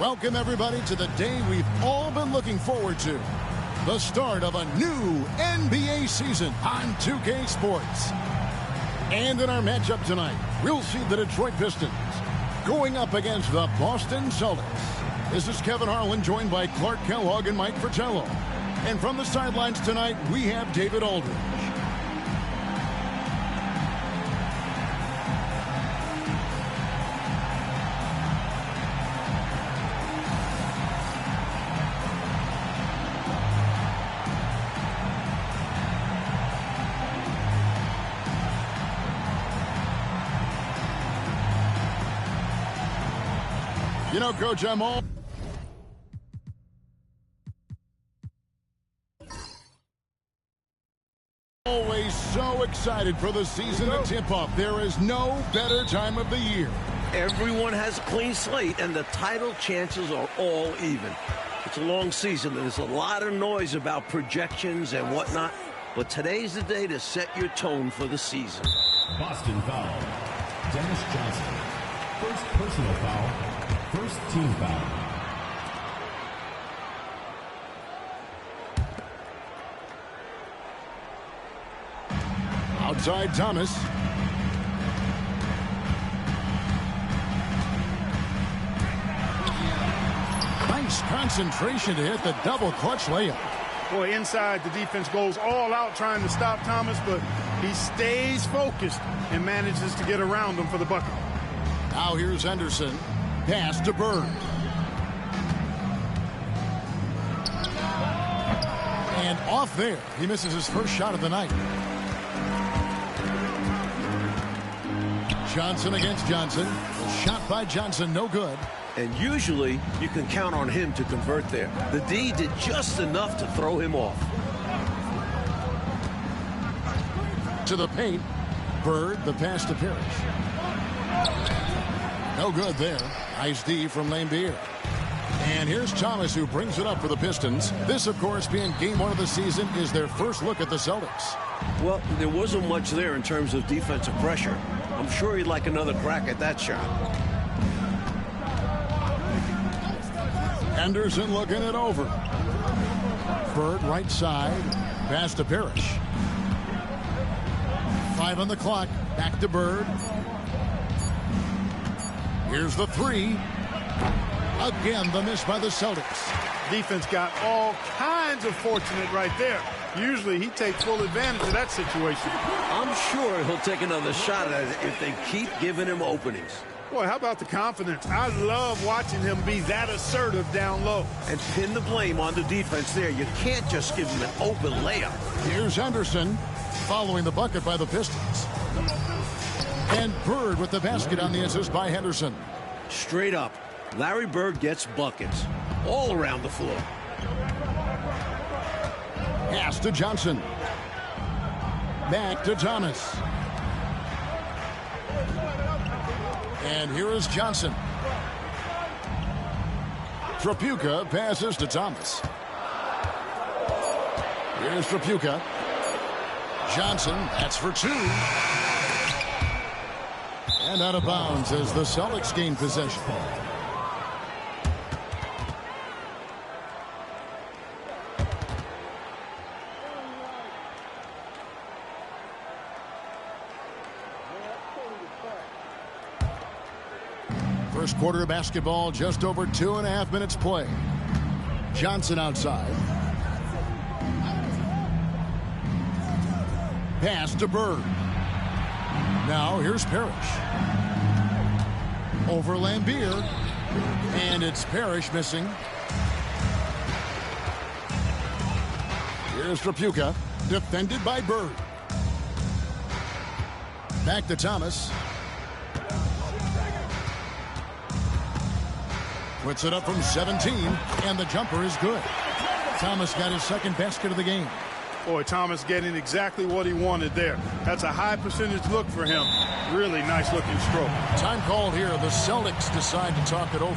Welcome, everybody, to the day we've all been looking forward to. The start of a new NBA season on 2K Sports. And in our matchup tonight, we'll see the Detroit Pistons going up against the Boston Celtics. This is Kevin Harlan, joined by Clark Kellogg and Mike Fratello. And from the sidelines tonight, we have David Aldridge. You know, Coach, I'm always so excited for the season to tip off. There is no better time of the year. Everyone has a clean slate, and the title chances are all even. It's a long season. There's a lot of noise about projections and whatnot, but today's the day to set your tone for the season. Boston foul. Dennis Johnson. First personal foul. First team foul. Outside Thomas. Nice concentration to hit the double clutch layup. Boy, inside the defense goes all out trying to stop Thomas, but he stays focused and manages to get around him for the bucket. Now here's Henderson. Pass to Bird. And off there. He misses his first shot of the night. Johnson against Johnson. A shot by Johnson, no good. And usually you can count on him to convert there. The D did just enough to throw him off. To the paint. Bird, the pass to Parrish. No good there. Nice D from Lambeer. And here's Thomas, who brings it up for the Pistons. This, of course, being game one of the season, is their first look at the Celtics. Well, there wasn't much there in terms of defensive pressure. I'm sure he'd like another crack at that shot. Henderson looking it over. Bird right side. Pass to Parrish. 5 on the clock. Back to Bird. Here's the three. Again, the miss by the Celtics. Defense got all kinds of fortunate right there. Usually he takes full advantage of that situation. I'm sure he'll take another shot at it if they keep giving him openings. Boy, how about the confidence? I love watching him be that assertive down low. And pin the blame on the defense there. You can't just give him an open layup. Here's Henderson following the bucket by the Pistons. And Bird with the basket on the assist by Henderson. Straight up, Larry Bird gets buckets all around the floor. Pass to Johnson. Back to Thomas. And here is Johnson. Trapuka passes to Thomas. Here's Trapuka. Johnson, that's for two. And out of bounds as the Celtics gain possession. First quarter of basketball, just over 2.5 minutes play. Johnson outside. Pass to Bird. Now here's Parrish. Over Lambeer. And it's Parrish missing. Here's Trapuka. Defended by Bird. Back to Thomas. Puts it up from 17, and the jumper is good. Thomas got his second basket of the game. Boy, Thomas getting exactly what he wanted there. That's a high percentage look for him. Really nice looking stroke. Time called here. The Celtics decide to talk it over.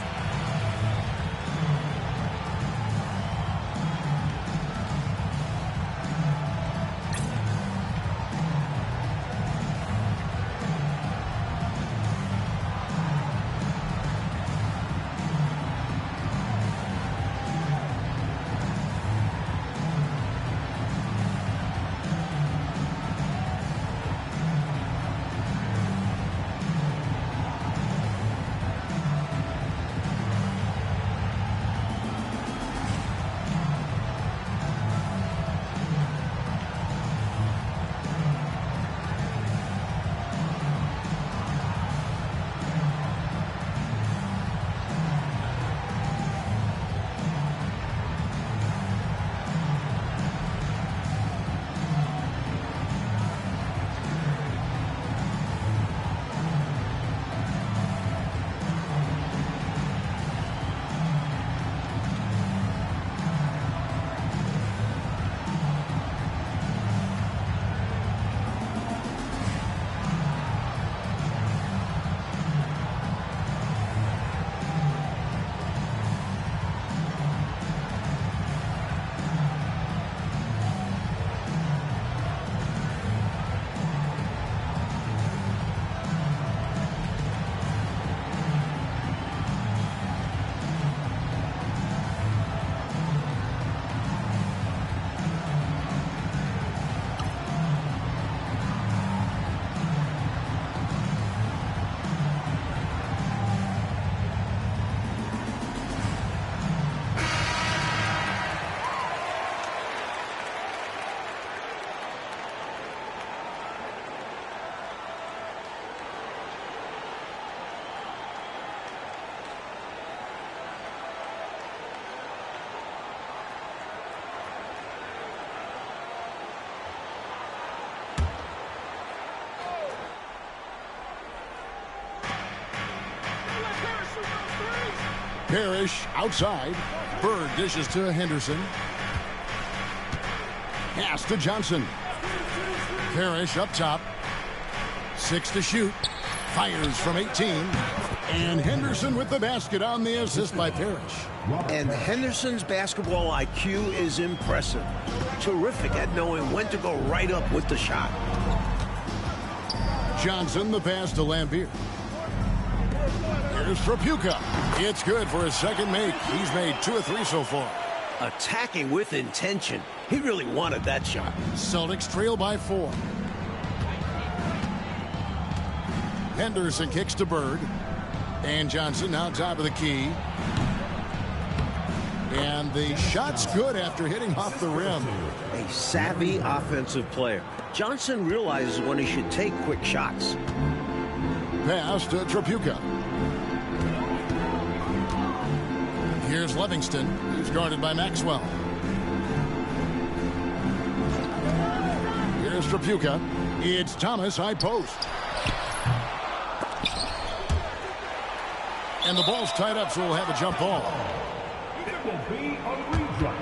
Parrish outside. Bird dishes to Henderson. Pass to Johnson. Parrish up top. 6 to shoot. Fires from 18. And Henderson with the basket on the assist by Parrish. And Henderson's basketball IQ is impressive. Terrific at knowing when to go right up with the shot. Johnson, the pass to Lambier. Here's Trapuka. It's good for his second make. He's made 2 of 3 so far. Attacking with intention. He really wanted that shot. Celtics trail by 4. Henderson kicks to Bird. And Johnson now top of the key. And the shot's good after hitting off the rim. A savvy offensive player. Johnson realizes when he should take quick shots. Pass to Trapuka. Here's Livingston. He's guarded by Maxwell. Here's Trapuka. It's Thomas, high post. And the ball's tied up, so we'll have a jump ball. It will be a rejump.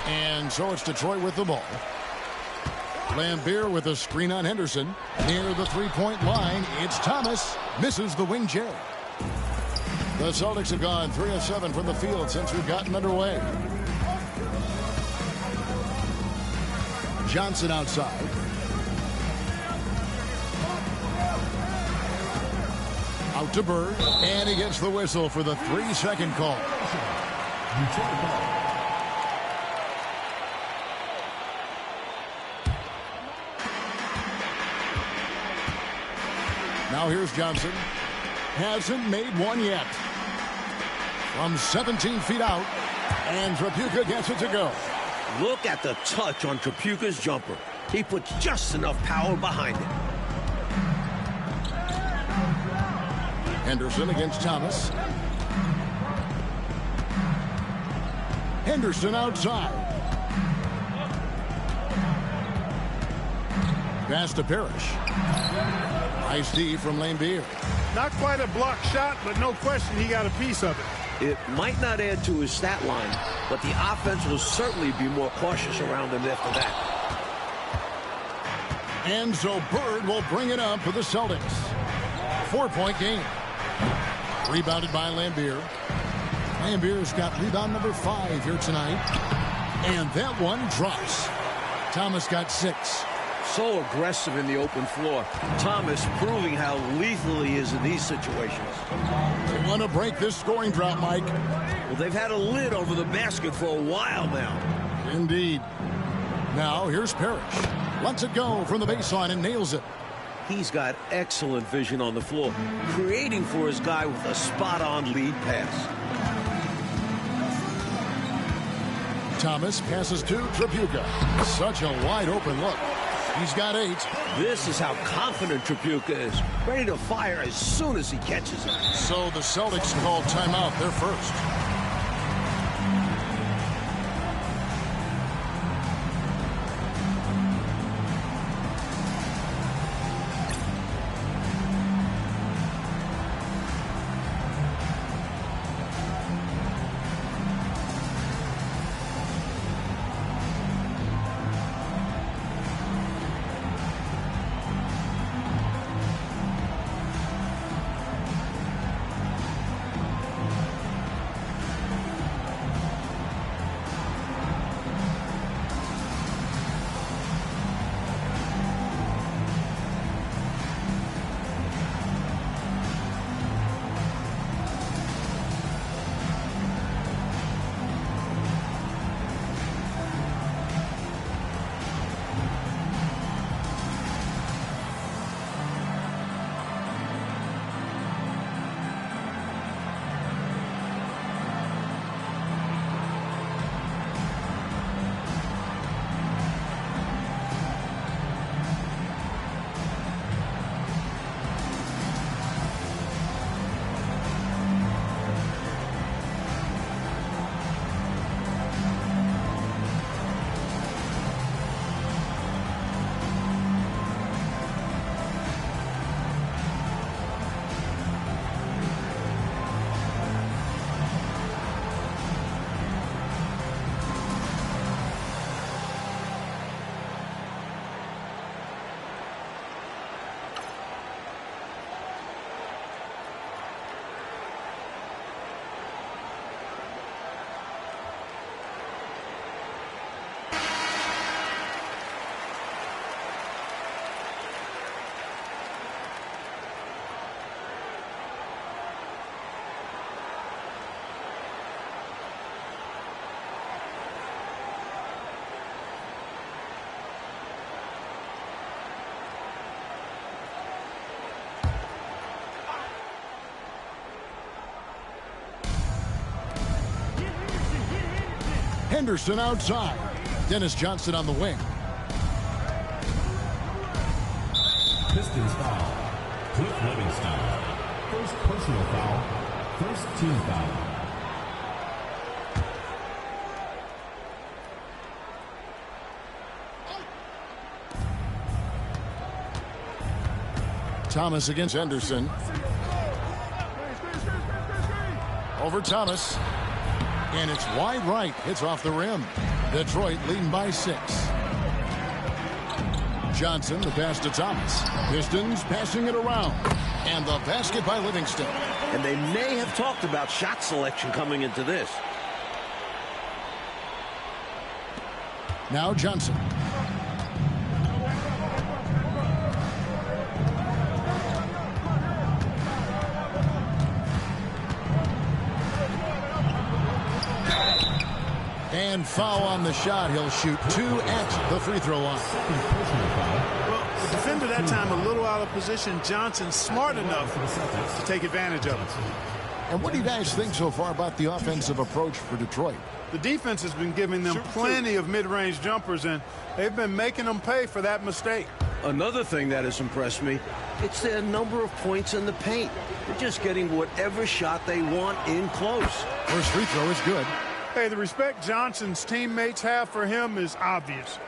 And so it's Detroit with the ball. Lambier with a screen on Henderson. Near the three-point line, it's Thomas. Misses the wing J. The Celtics have gone 3 of 7 from the field since we've gotten underway. Johnson outside. Out to Bird. And he gets the whistle for the 3-second call. Detroit ball. Now here's Johnson. Hasn't made one yet. From 17 feet out. And Trapuka gets it to go. Look at the touch on Trapuka's jumper. He puts just enough power behind it. Henderson against Thomas. Henderson outside. Pass to Parrish. Nice D from Lambier. Not quite a block shot, but no question he got a piece of it. It might not add to his stat line, but the offense will certainly be more cautious around him after that. And so Bird will bring it up for the Celtics. 4-point game. Rebounded by Lambier. Lambier's got rebound number 5 here tonight. And that one drops. Thomas got 6. So aggressive in the open floor. Thomas proving how lethal he is in these situations. They want to break this scoring drought, Mike. Well, they've had a lid over the basket for a while now. Indeed. Now here's Parrish. Lets it go from the baseline and nails it. He's got excellent vision on the floor, creating for his guy with a spot-on lead pass. Thomas passes to Trapuka. Such a wide-open look. He's got 8. This is how confident Trapuka is. Ready to fire as soon as he catches it. So the Celtics call timeout. They're first. Henderson outside. Dennis Johnson on the wing. Pistons foul. Cliff Livingston. First personal foul. First team foul. Thomas against Henderson. Over Thomas. And it's wide right. It's off the rim. Detroit leading by 6. Johnson, the pass to Thomas. Pistons passing it around. And the basket by Livingston. And they may have talked about shot selection coming into this. Now Johnson. And foul on the shot. He'll shoot 2 at the free throw line. Well, the defender that time a little out of position. Johnson smart enough to take advantage of it. And what do you guys think so far about the offensive approach for Detroit? The defense has been giving them plenty of mid-range jumpers, and they've been making them pay for that mistake. Another thing that has impressed me, it's their number of points in the paint. They're just getting whatever shot they want in close. First free throw is good. Hey, the respect Johnson's teammates have for him is obvious.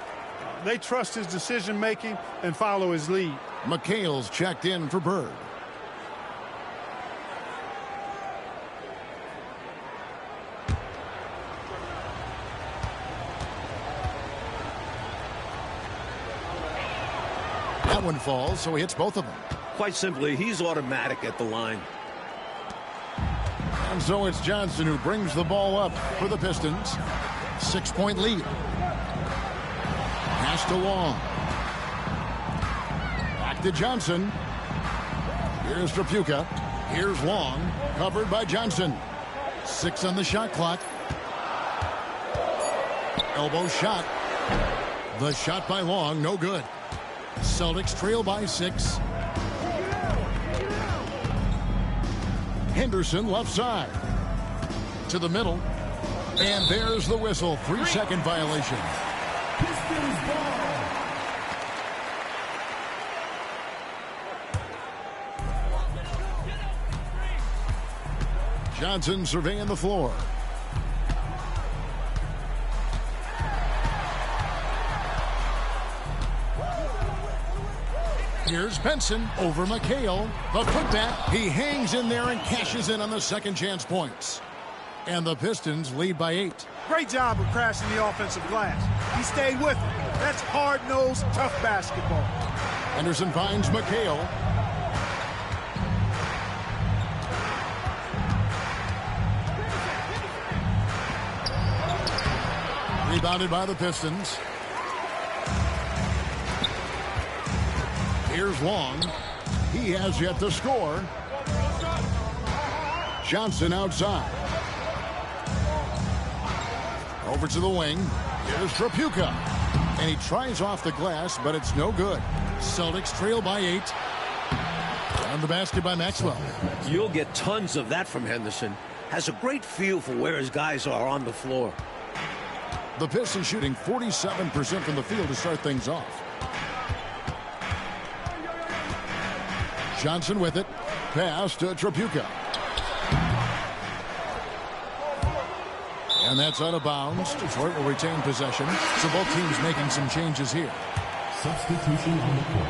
They trust his decision-making and follow his lead. McHale's checked in for Bird. That one falls, so he hits both of them. Quite simply, he's automatic at the line. And so it's Johnson who brings the ball up for the Pistons. 6-point lead. Pass to Long. Back to Johnson. Here's Trapuka. Here's Long. Covered by Johnson. 6 on the shot clock. Elbow shot. The shot by Long, no good. Celtics trail by 6. Henderson left side. To the middle. And there's the whistle. 3-second violation. Pistons ball. Johnson surveying the floor. Here's Benson over McHale. The putback. He hangs in there and cashes in on the second chance points. And the Pistons lead by 8. Great job of crashing the offensive glass. He stayed with it. That's hard-nosed, tough basketball. Henderson finds McHale. Rebounded by the Pistons. Here's Long. He has yet to score. Johnson outside. Over to the wing. Here's Trapuka. And he tries off the glass, but it's no good. Celtics trail by 8. On the basket by Maxwell. You'll get tons of that from Henderson. Has a great feel for where his guys are on the floor. The Pistons shooting 47% from the field to start things off. Johnson with it. Pass to Trapuka. And that's out of bounds. Detroit will retain possession. So both teams making some changes here. Substitution on the court.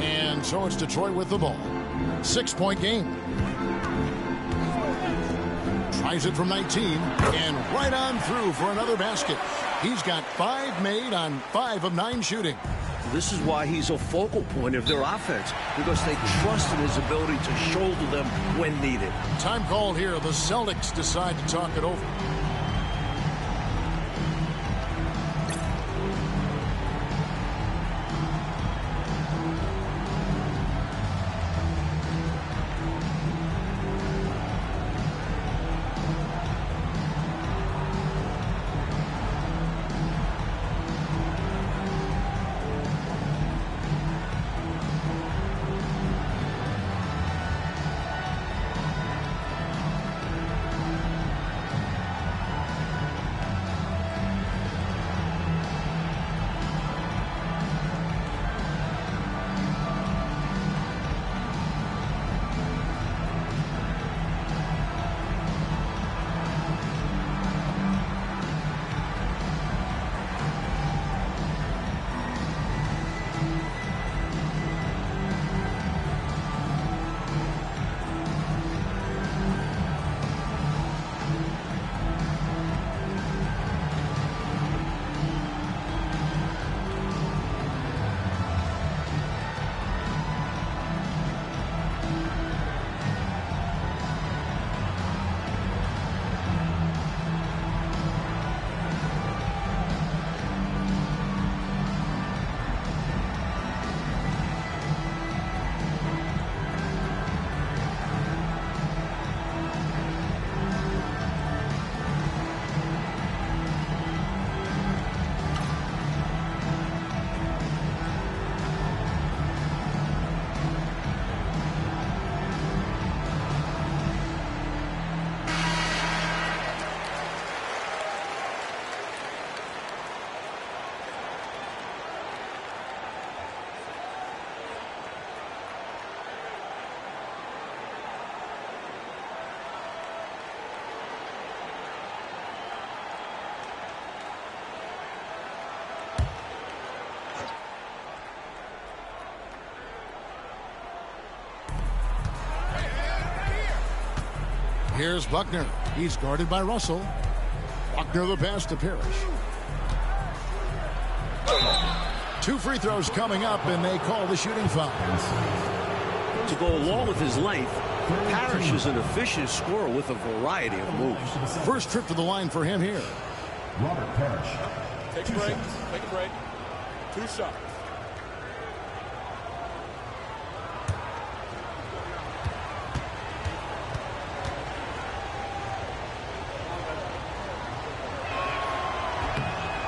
And so it's Detroit with the ball. 6-point game. Tries it from 19 and right on through for another basket. He's got 5 made on 5 of 9 shooting. This is why he's a focal point of their offense, because they trust in his ability to shoulder them when needed. Time called here. The Celtics decide to talk it over. Here's Buckner. He's guarded by Russell. Buckner the pass to Parrish. 2 free throws coming up, and they call the shooting foul. To go along with his length, Parrish is an efficient scorer with a variety of moves. First trip to the line for him here. Robert Parrish. Take a break. Take a break. 2 shots.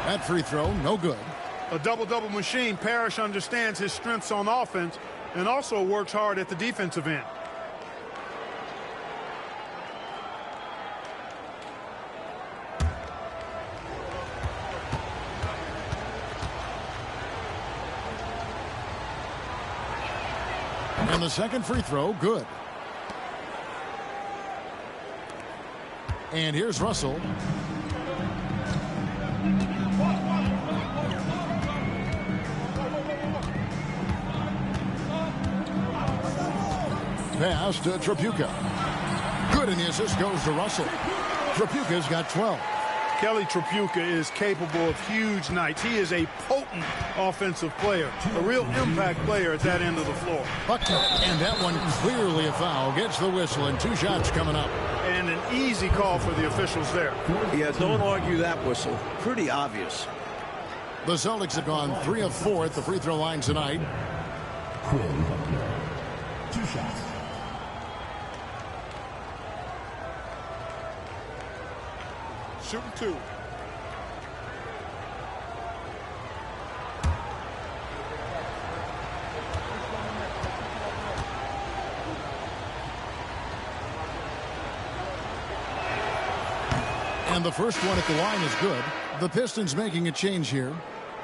That free throw, no good. A double-double machine. Parrish understands his strengths on offense and also works hard at the defensive end. And the second free throw, good. And here's Russell. Pass to Tripucka. Good, and the assist goes to Russell. Tripucka's got 12. Kelly Tripucka is capable of huge nights. He is a potent offensive player, a real impact player at that end of the floor. Buckner, and that one clearly a foul. Gets the whistle, and 2 shots coming up. And an easy call for the officials there. Yeah, don't argue that whistle. Pretty obvious. The Celtics have gone 3 of 4 at the free throw line tonight. Quinn Buckner. 2 shots. Shooting 2. And the first one at the line is good. The Pistons making a change here.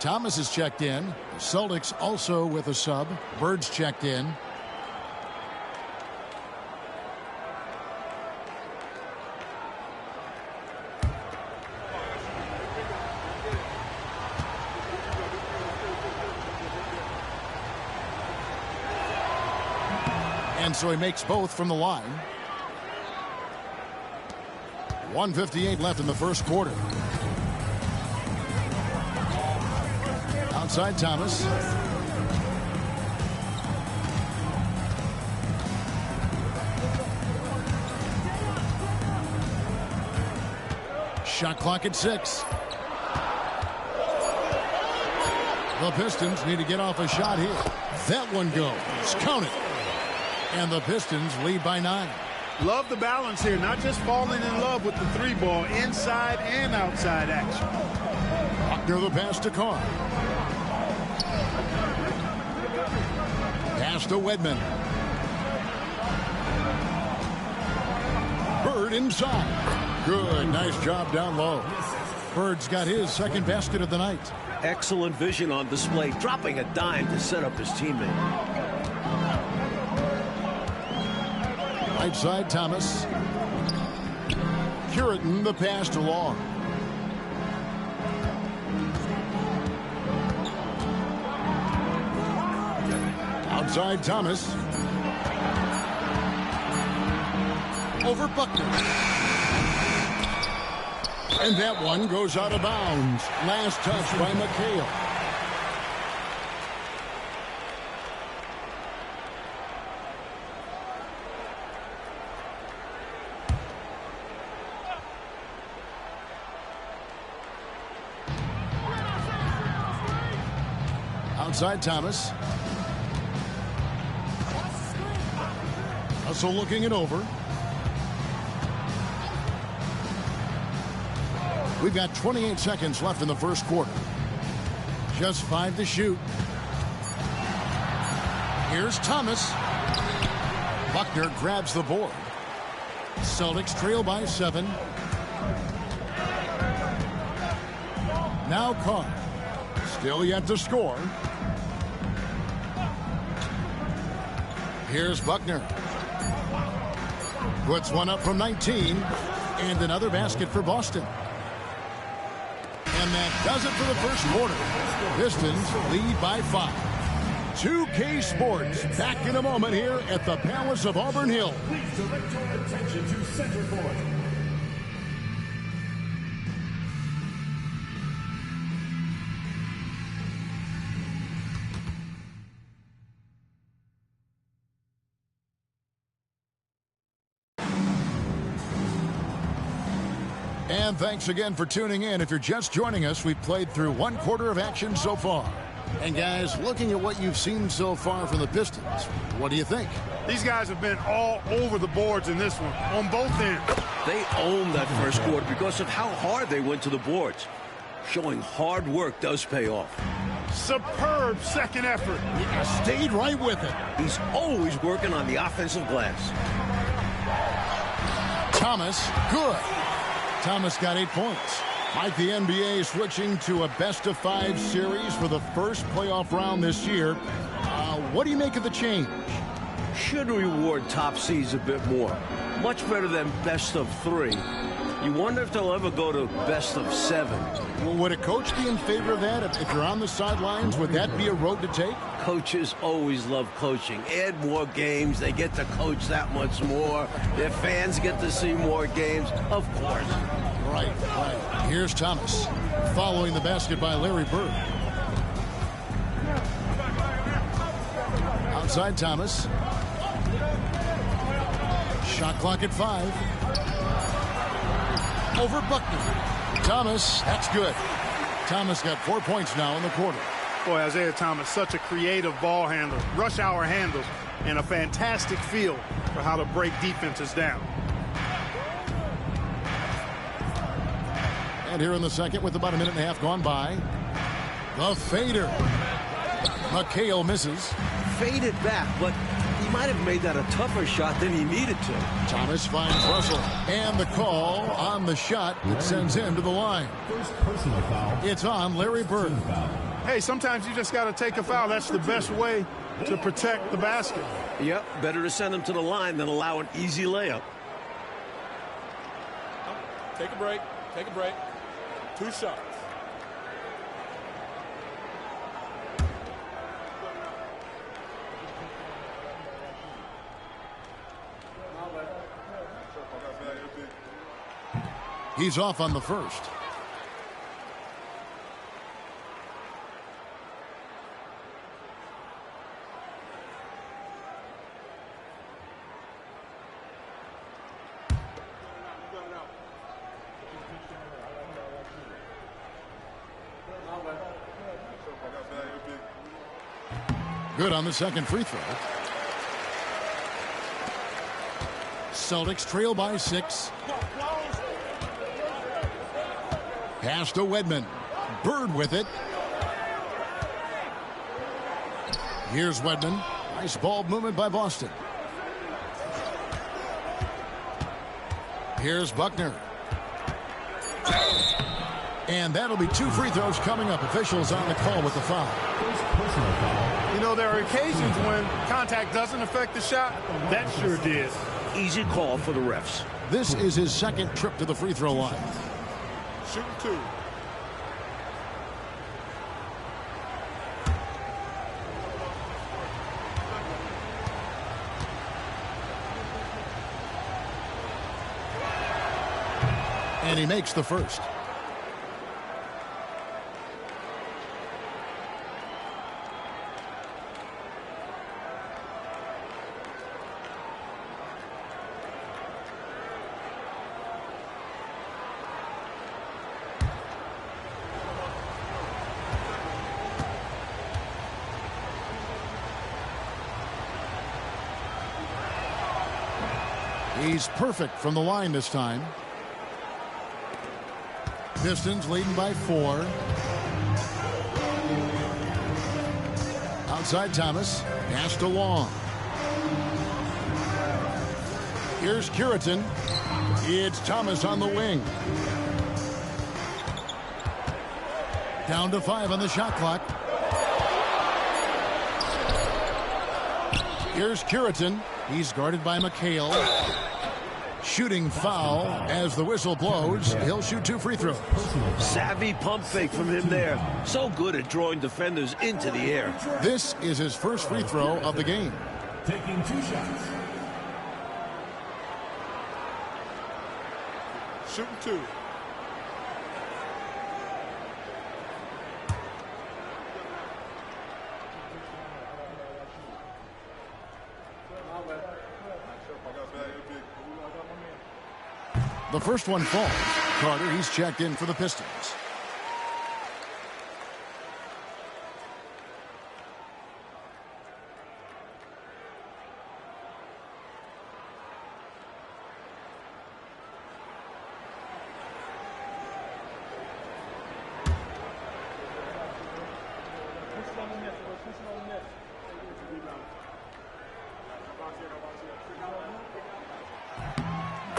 Thomas is checked in. The Celtics also with a sub. Bird's checked in. And so he makes both from the line. 1:58 left in the first quarter. Outside Thomas. Shot clock at 6. The Pistons need to get off a shot here. That one goes. Count it. And the Pistons lead by 9. Love the balance here, not just falling in love with the 3-ball, inside and outside action. Buckner the pass to Carr. Pass to Wedman. Bird inside. Good, nice job down low. Bird's got his second basket of the night. Excellent vision on display, dropping a dime to set up his teammate. Right side Thomas. Curitin the pass to Long. Outside Thomas. Over Buckner. And that one goes out of bounds. Last touch by McHale. Outside Thomas. Russell looking it over. We've got 28 seconds left in the first quarter. Just 5 to shoot. Here's Thomas. Buckner grabs the board. Celtics trail by 7. Now Carr. Still yet to score. Here's Buckner. Puts one up from 19. And another basket for Boston. And that does it for the first quarter. Pistons lead by 5. 2K Sports, back in a moment here at the Palace of Auburn Hills. Please direct your attention to center court. And thanks again for tuning in. If you're just joining us, we've played through one quarter of action so far. And guys, looking at what you've seen so far from the Pistons, what do you think? These guys have been all over the boards in this one, on both ends. They owned that first quarter because of how hard they went to the boards. Showing hard work does pay off. Superb second effort. Yeah, stayed right with it. He's always working on the offensive glass. Thomas, good. Thomas got 8 points. Might the NBA switching to a best-of-5 series for the first playoff round this year? What do you make of the change? Should reward top seeds a bit more. Much better than best of 3. You wonder if they'll ever go to best of 7. Well, would a coach be in favor of that? If you're on the sidelines, would that be a road to take? Coaches always love coaching. Add more games, they get to coach that much more. Their fans get to see more games, of course. Right. Here's Thomas. Following the basket by Larry Bird. Outside Thomas. Shot clock at 5. Over Buckner. Thomas, that's good. Thomas got 4 points now in the quarter. Boy, Isaiah Thomas, such a creative ball handler. Rush hour handles, and a fantastic feel for how to break defenses down. And here in the second, with about a minute and a half gone by, the fader. McHale misses. Faded back, but he might have made that a tougher shot than he needed to. Thomas finds Russell. And the call on the shot that sends him to the line. First personal foul. It's on Larry Bird. Hey, sometimes you just got to take a foul. That's the best way to protect the basket. Yep, better to send him to the line than allow an easy layup. Take a break. Take a break. 2 shots. He's off on the first. Good on the second free throw. Celtics trail by 6. Pass to Wedman. Bird with it. Here's Wedman. Nice ball movement by Boston. Here's Buckner. And that'll be 2 free throws coming up. Officials on the call with the foul. First personal foul. You know, there are occasions when contact doesn't affect the shot. That sure did. Easy call for the refs. This is his second trip to the free throw line. Shooting 2. And he makes the first. He's perfect from the line this time. Pistons leading by 4. Outside Thomas. Pass to Long. Here's Curitan. It's Thomas on the wing. Down to 5 on the shot clock. Here's Curitan. He's guarded by McHale. Shooting foul as the whistle blows. He'll shoot 2 free throws. Savvy pump fake from him there. So good at drawing defenders into the air. This is his first free throw of the game. Taking 2 shots. Shooting 2. The first one falls. Carter, he's checked in for the Pistons.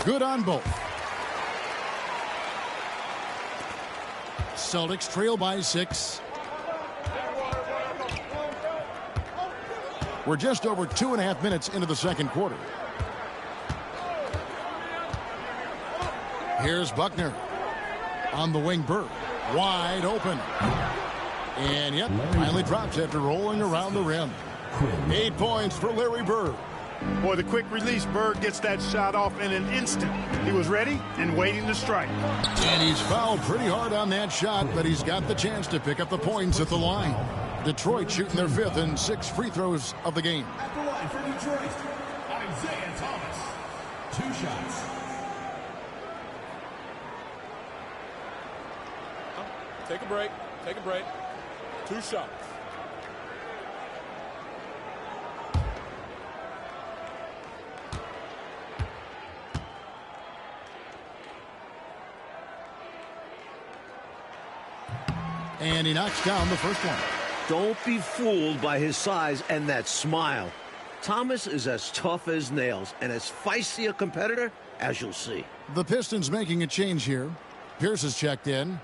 Good on both. Celtics trail by 6. We're just over 2.5 minutes into the second quarter. Here's Buckner. On the wing, Bird. Wide open. And yep, finally drops after rolling around the rim. 8 points for Larry Bird. Boy, the quick release, Bird gets that shot off in an instant. He was ready and waiting to strike. And he's fouled pretty hard on that shot, but he's got the chance to pick up the points at the line. Detroit shooting their 5th and 6th free throws of the game. At the line for Detroit, Isaiah Thomas. 2 shots. Take a break. Take a break. 2 shots. And he knocks down the first one. Don't be fooled by his size and that smile. Thomas is as tough as nails and as feisty a competitor as you'll see. The Pistons making a change here. Pierce is checked in.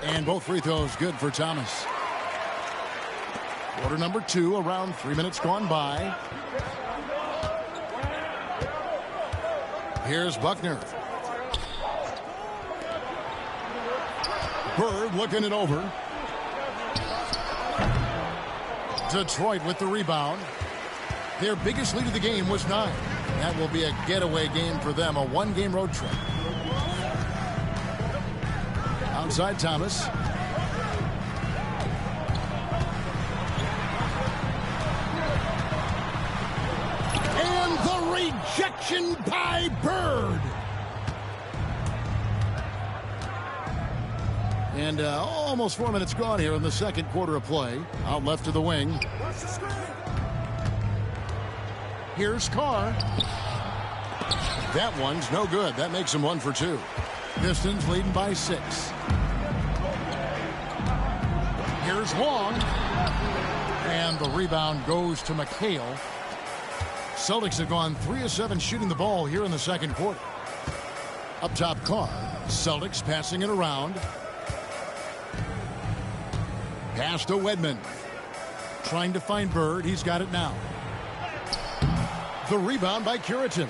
And both free throws good for Thomas. Quarter number 2, around 3 minutes gone by. Here's Buckner. Bird looking it over. Detroit with the rebound. Their biggest lead of the game was 9. That will be a getaway game for them, a 1-game road trip. Outside Thomas. And the rejection by Bird. And almost 4 minutes gone here in the second quarter of play. Out left to the wing. Here's Carr. That one's no good. That makes him 1 for 2. Pistons leading by 6. Here's Long. And the rebound goes to McHale. Celtics have gone 3 of 7 shooting the ball here in the second quarter. Up top, Carr. Celtics passing it around. Pass to Wedman. Trying to find Bird. He's got it now. The rebound by Curitin.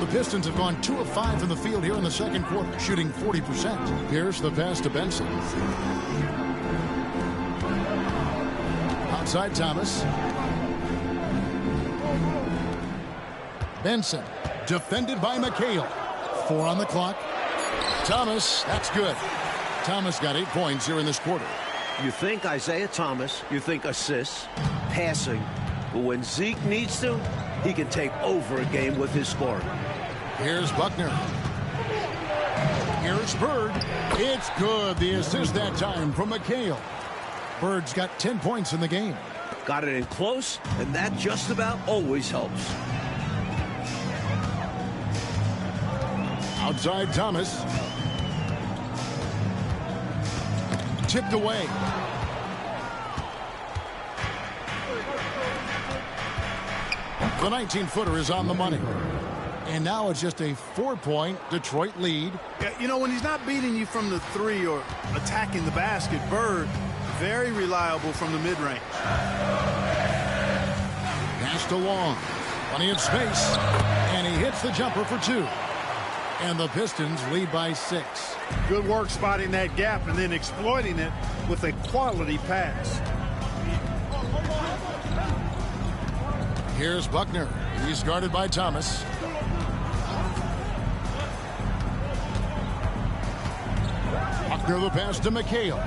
The Pistons have gone 2 of 5 from the field here in the second quarter, shooting 40%. Here's the pass to Benson. Outside Thomas. Benson, defended by McHale. 4 on the clock. Thomas, that's good. Thomas got 8 points here in this quarter. You think Isaiah Thomas, you think assists, passing, but when Zeke needs to, he can take over a game with his scoring. Here's Buckner. Here's Bird. It's good. The assist that time from McHale. Bird's got 10 points in the game. Got it in close, and that just about always helps. Outside Thomas. Tipped away. The 19-footer is on the money. And now it's just a 4-point Detroit lead. Yeah, you know, when he's not beating you from the three or attacking the basket, Bird, very reliable from the mid-range. Pass to Long. Plenty of space. And he hits the jumper for 2. And the Pistons lead by 6. Good work spotting that gap and then exploiting it with a quality pass. Here's Buckner. He's guarded by Thomas. Buckner the pass to McHale.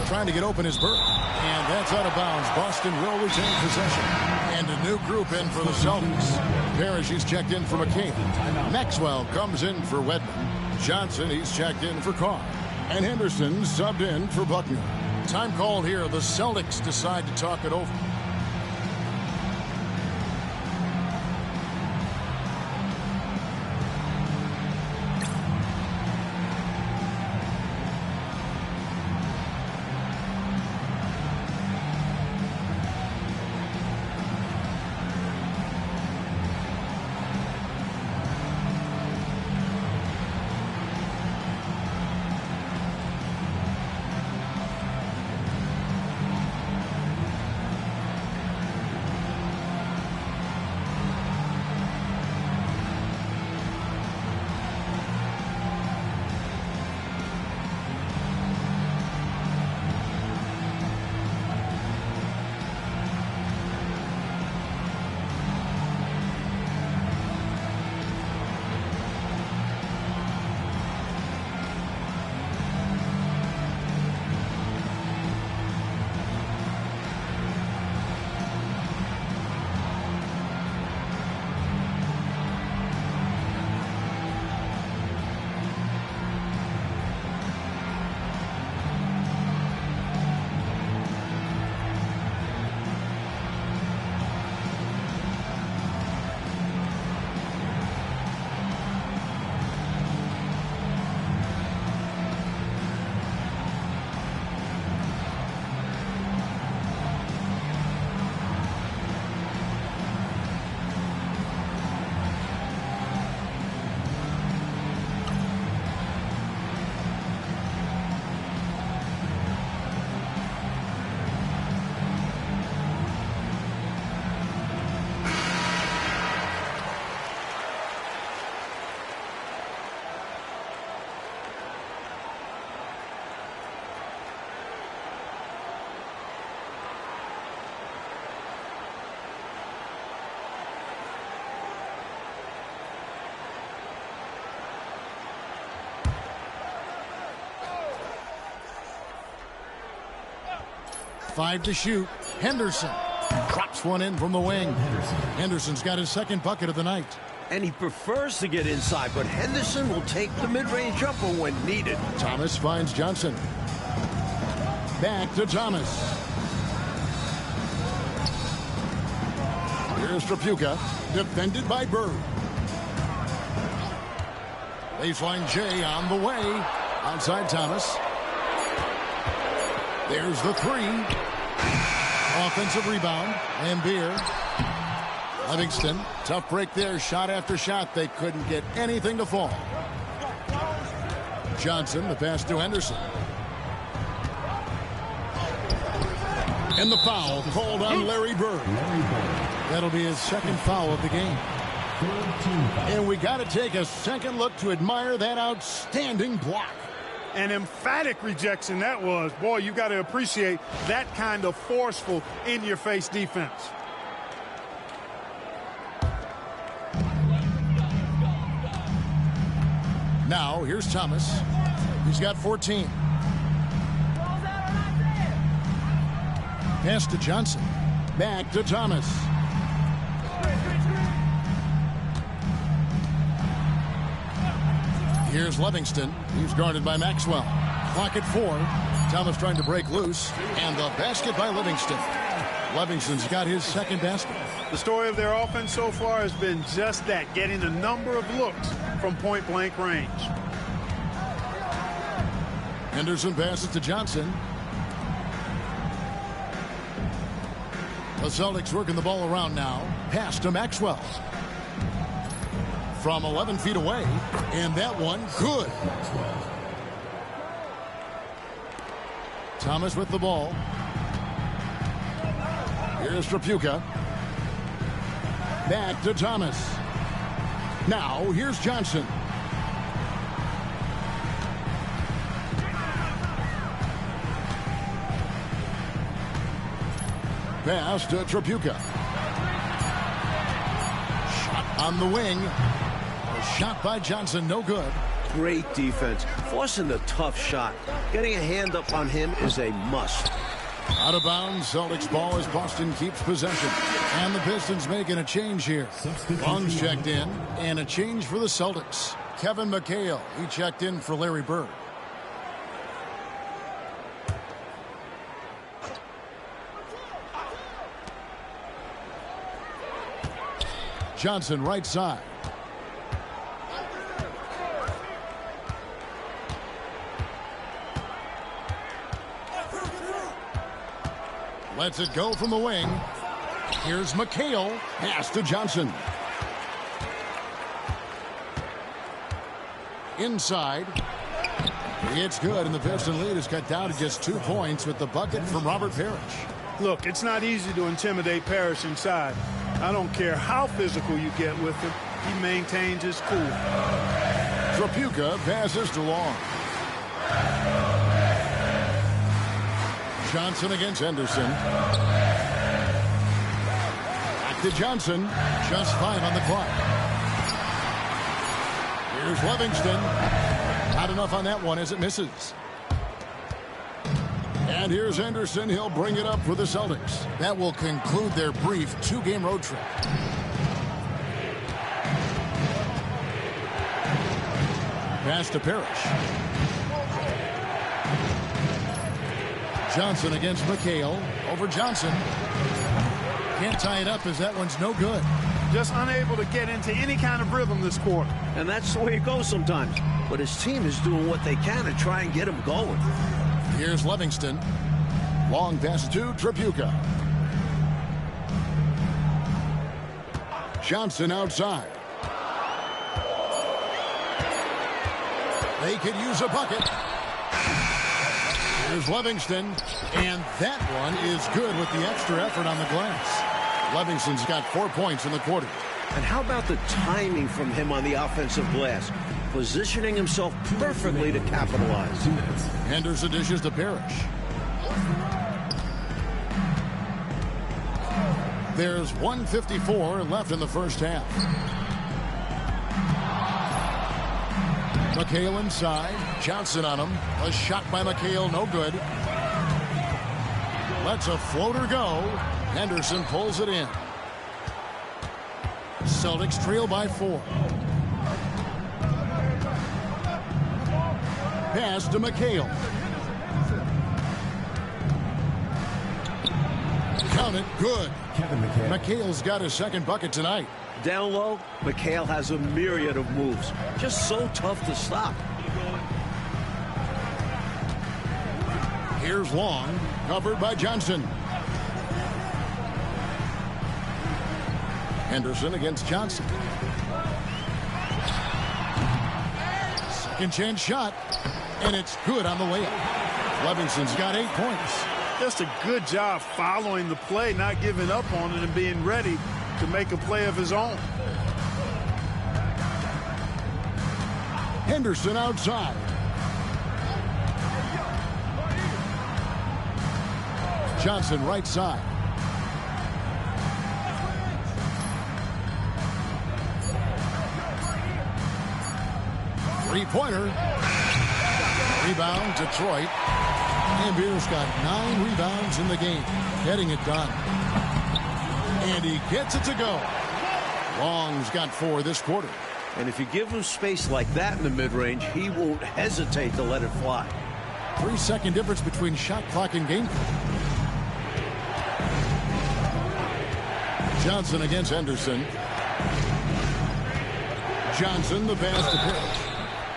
Trying to get open is Bird. And that's out of bounds. Boston will retain possession. And a new group in for the Celtics. Parrish, he's checked in for McHale. Maxwell comes in for Wedman. Johnson, he's checked in for Carr. And Henderson subbed in for Buckner. Time called here. The Celtics decide to talk it over. Five to shoot. Henderson drops one in from the wing. Henderson's got his second bucket of the night. And he prefers to get inside, but Henderson will take the mid-range jumper when needed. Thomas finds Johnson. Back to Thomas. Here's Trapuka, defended by Bird. Baseline J on the way. Outside Thomas. There's the three. Offensive rebound. And Beer. Livingston. Tough break there. Shot after shot. They couldn't get anything to fall. Johnson, the pass to Henderson. And the foul called on Larry Bird. That'll be his second foul of the game. And we got to take a second look to admire that outstanding block. An emphatic rejection that was. Boy, you got to appreciate that kind of forceful in-your-face defense. Now, here's Thomas. He's got 14. Pass to Johnson. Back to Thomas. Here's Livingston. He's guarded by Maxwell. Clock at 4. Thomas trying to break loose. And the basket by Livingston. Livingston's got his second basket. The story of their offense so far has been just that, getting a number of looks from point-blank range. Henderson passes to Johnson. The Celtics working the ball around now. Pass to Maxwell. from 11 feet away. And that one, good. Thomas with the ball. Here's Trapuka. Back to Thomas. Now, here's Johnson. Pass to Trapuka. Shot on the wing. A shot by Johnson, no good. Great defense. Forcing the tough shot. Getting a hand up on him is a must. Out of bounds, Celtics ball as Boston keeps possession. And the Pistons making a change here. Long's checked in, and a change for the Celtics. Kevin McHale, he checked in for Larry Bird. Johnson right side. Lets it go from the wing. Here's McHale. Pass to Johnson. Inside. It's good, and the Piston lead is cut down to just 2 points with the bucket from Robert Parrish. Look, it's not easy to intimidate Parrish inside. I don't care how physical you get with him. He maintains his cool. Trapuka passes to Long. Johnson against Henderson. Back to Johnson. Just 5 on the clock. Here's Livingston. Not enough on that one as it misses. And here's Henderson. He'll bring it up for the Celtics. That will conclude their brief 2-game road trip. Pass to Parrish. Johnson against McHale. Over Johnson. Can't tie it up as that one's no good. Just unable to get into any kind of rhythm this quarter. And that's the way it goes sometimes. But his team is doing what they can to try and get him going. Here's Livingston. Long pass to Trapuka. Johnson outside. They could use a bucket. Here's Livingston. And that one is good with the extra effort on the glass. Livingston's got 4 points in the quarter. And how about the timing from him on the offensive glass? Positioning himself perfectly to capitalize. Henderson dishes to Parrish. There's 1:54 left in the first half. McHale inside. Johnson on him. A shot by McHale, no good. Lets a floater go. Henderson pulls it in. Celtics trail by 4. Pass to McHale. Count it, good. McHale's got his second bucket tonight. Down low, McHale has a myriad of moves. Just so tough to stop. Here's Long, covered by Johnson. Henderson against Johnson. Second chance shot, and it's good on the layup. Livingston's got 8 points. Just a good job following the play, not giving up on it and being ready to make a play of his own. Henderson outside. Johnson right side. Three-pointer. Rebound, Detroit. Ambier's got 9 rebounds in the game. Getting it done. And he gets it to go. Long's got 4 this quarter. And if you give him space like that in the mid-range, he won't hesitate to let it fly. 3-second difference between shot clock and game clock. Johnson against Henderson. Johnson, the pass to Parrish.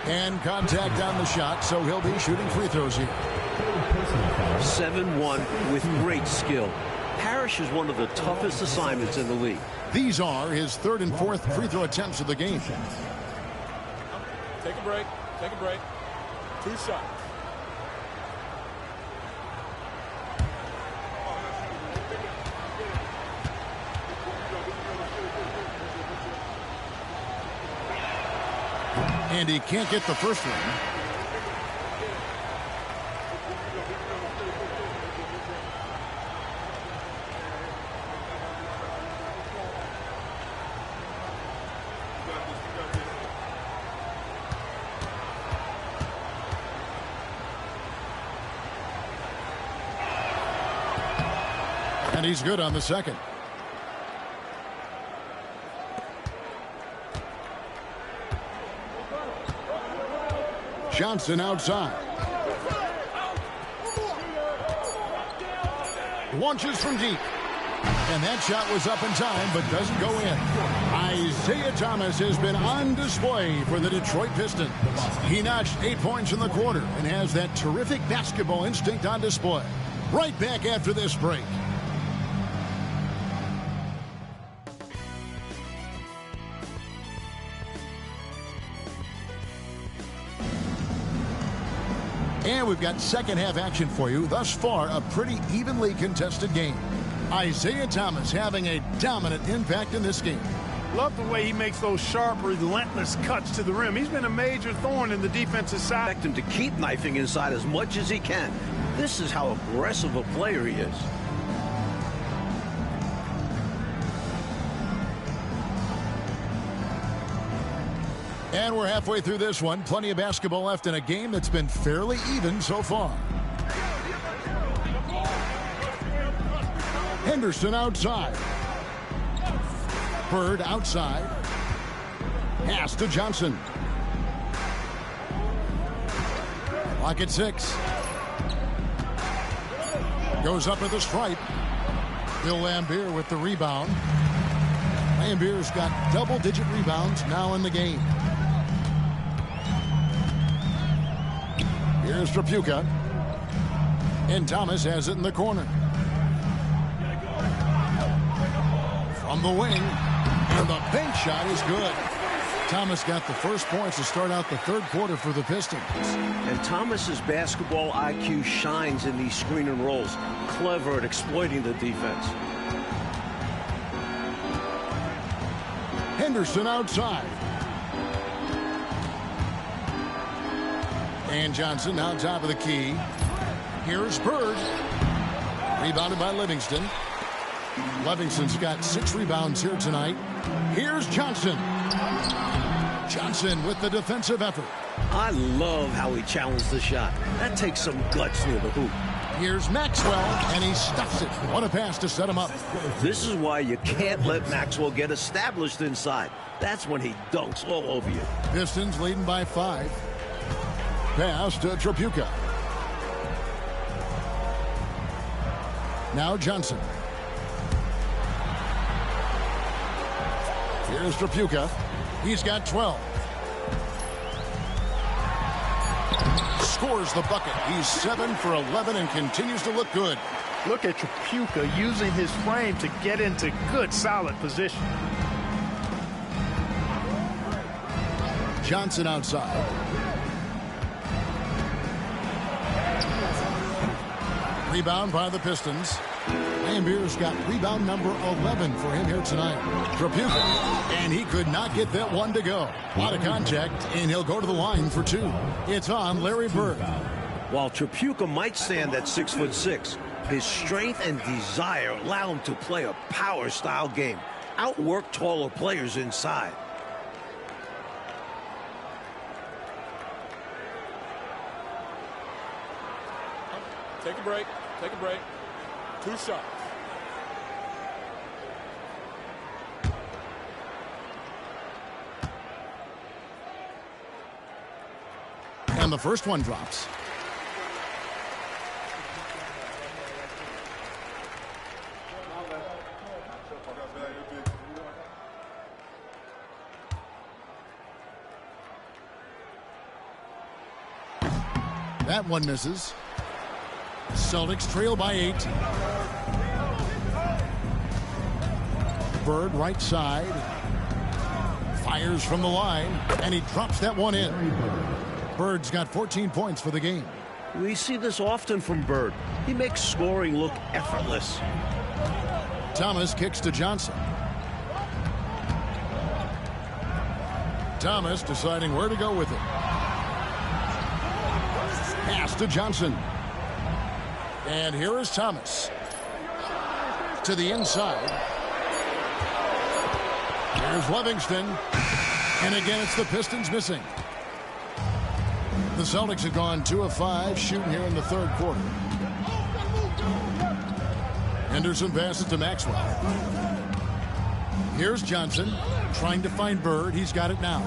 And contact on the shot, so he'll be shooting free throws here. 7-1 with great skill. Parrish is one of the toughest assignments in the league. These are his third and fourth free throw attempts of the game. Take a break. Take a break. 2 shots. And he can't get the first one. And he's good on the second. Johnson outside. Launches from deep. And that shot was up in time, but doesn't go in. Isaiah Thomas has been on display for the Detroit Pistons. He notched 8 points in the quarter and has that terrific basketball instinct on display. Right back after this break. And we've got second half action for you. Thus far, a pretty evenly contested game. Isaiah Thomas having a dominant impact in this game. Love the way he makes those sharp, relentless cuts to the rim. He's been a major thorn in the defensive side. Expect him to keep knifing inside as much as he can. This is how aggressive a player he is. And we're halfway through this one. Plenty of basketball left in a game that's been fairly even so far. Henderson outside. Bird outside. Pass to Johnson. Clock at 6. Goes up at the stripe. Bill Laimbeer with the rebound. Laimbeer's got double-digit rebounds now in the game. Here's Trapuka. And Thomas has it in the corner. From the wing. And the bank shot is good. Thomas got the first points to start out the third quarter for the Pistons. And Thomas's basketball IQ shines in these screen and rolls. Clever at exploiting the defense. Henderson outside. And Johnson now top of the key. Here's Bird. Rebounded by Livingston. Livingston's got 6 rebounds here tonight. Here's Johnson. Johnson with the defensive effort. I love how he challenged the shot. That takes some guts near the hoop. Here's Maxwell, and he stuffs it. What a pass to set him up. This is why you can't let Maxwell get established inside. That's when he dunks all over you. Pistons leading by 5. Pass to Trapuka. Now Johnson. Here's Trapuka. He's got 12. Scores the bucket. He's 7 for 11 and continues to look good. Look at Trapuka using his frame to get into good, solid position. Johnson outside. Rebound by the Pistons. Laimbeer's got rebound number 11 for him here tonight. Trapuka, and he could not get that one to go. A lot of contact, and he'll go to the line for 2. It's on Larry Bird. While Trapuka might stand at 6'6", his strength and desire allow him to play a power-style game. Outwork taller players inside. Take a break. Take a break. 2 shots. And the first one drops. That one misses. Celtics trail by 8. Bird right side. Fires from the line, and he drops that one in. Bird's got 14 points for the game. We see this often from Bird. He makes scoring look effortless. Thomas kicks to Johnson. Thomas deciding where to go with it. Pass to Johnson. And here is Thomas. To the inside. Here's Livingston. And again, it's the Pistons missing. The Celtics have gone 2 of 5 shooting here in the third quarter. Henderson passes to Maxwell. Here's Johnson trying to find Bird. He's got it now.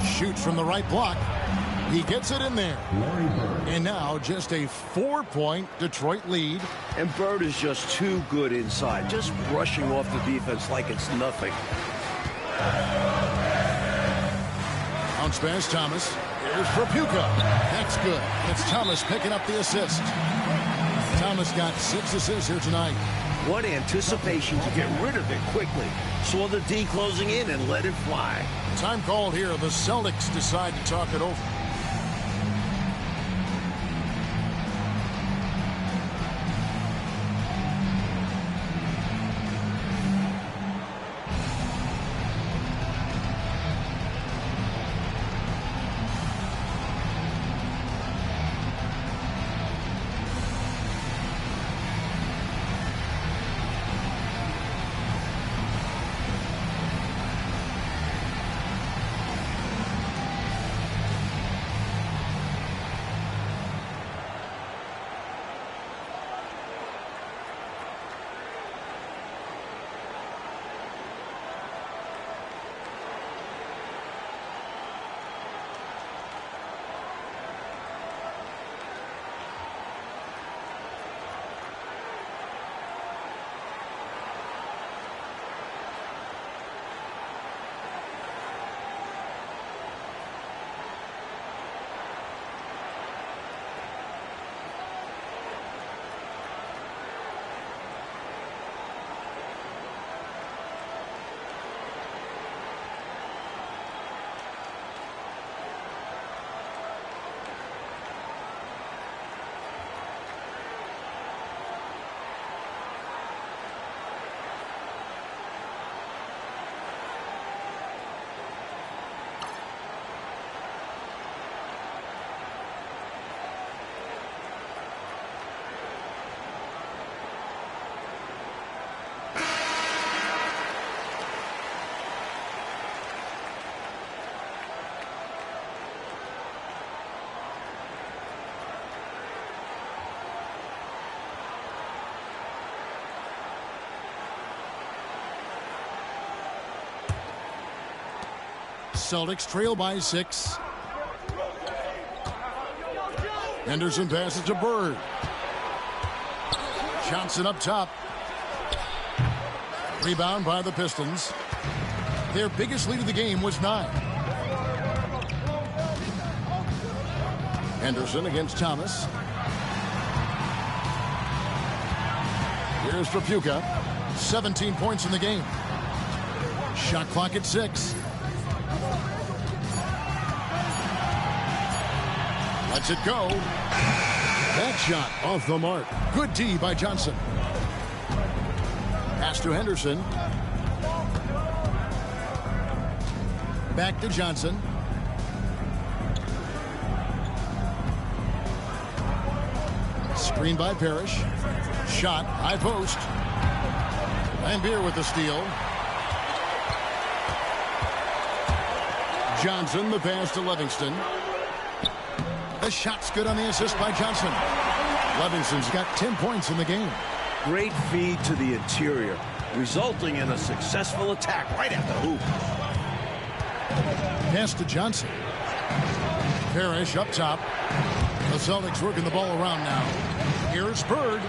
Shoots from the right block. He gets it in there. And now just a 4-point Detroit lead. And Bird is just too good inside, just brushing off the defense like it's nothing. Bounce pass, Thomas. Here's Propuka. That's good. It's Thomas picking up the assist. Thomas got 6 assists here tonight. What anticipation to get rid of it quickly. Saw the D closing in and let it fly. Time called here. The Celtics decide to talk it over. Celtics trail by 6. Henderson passes to Bird. Johnson up top. Rebound by the Pistons. Their biggest lead of the game was 9. Henderson against Thomas. Here's Propuka. 17 points in the game. Shot clock at 6. Lets it go. That shot off the mark. Good D by Johnson. Pass to Henderson. Back to Johnson. Screen by Parrish. Shot, high post. Lambier with the steal. Johnson, the pass to Livingston. The shot's good on the assist by Johnson. Livingston's got 10 points in the game. Great feed to the interior, resulting in a successful attack right at the hoop. Pass to Johnson. Parrish up top. The Celtics working the ball around now. Here's Bird.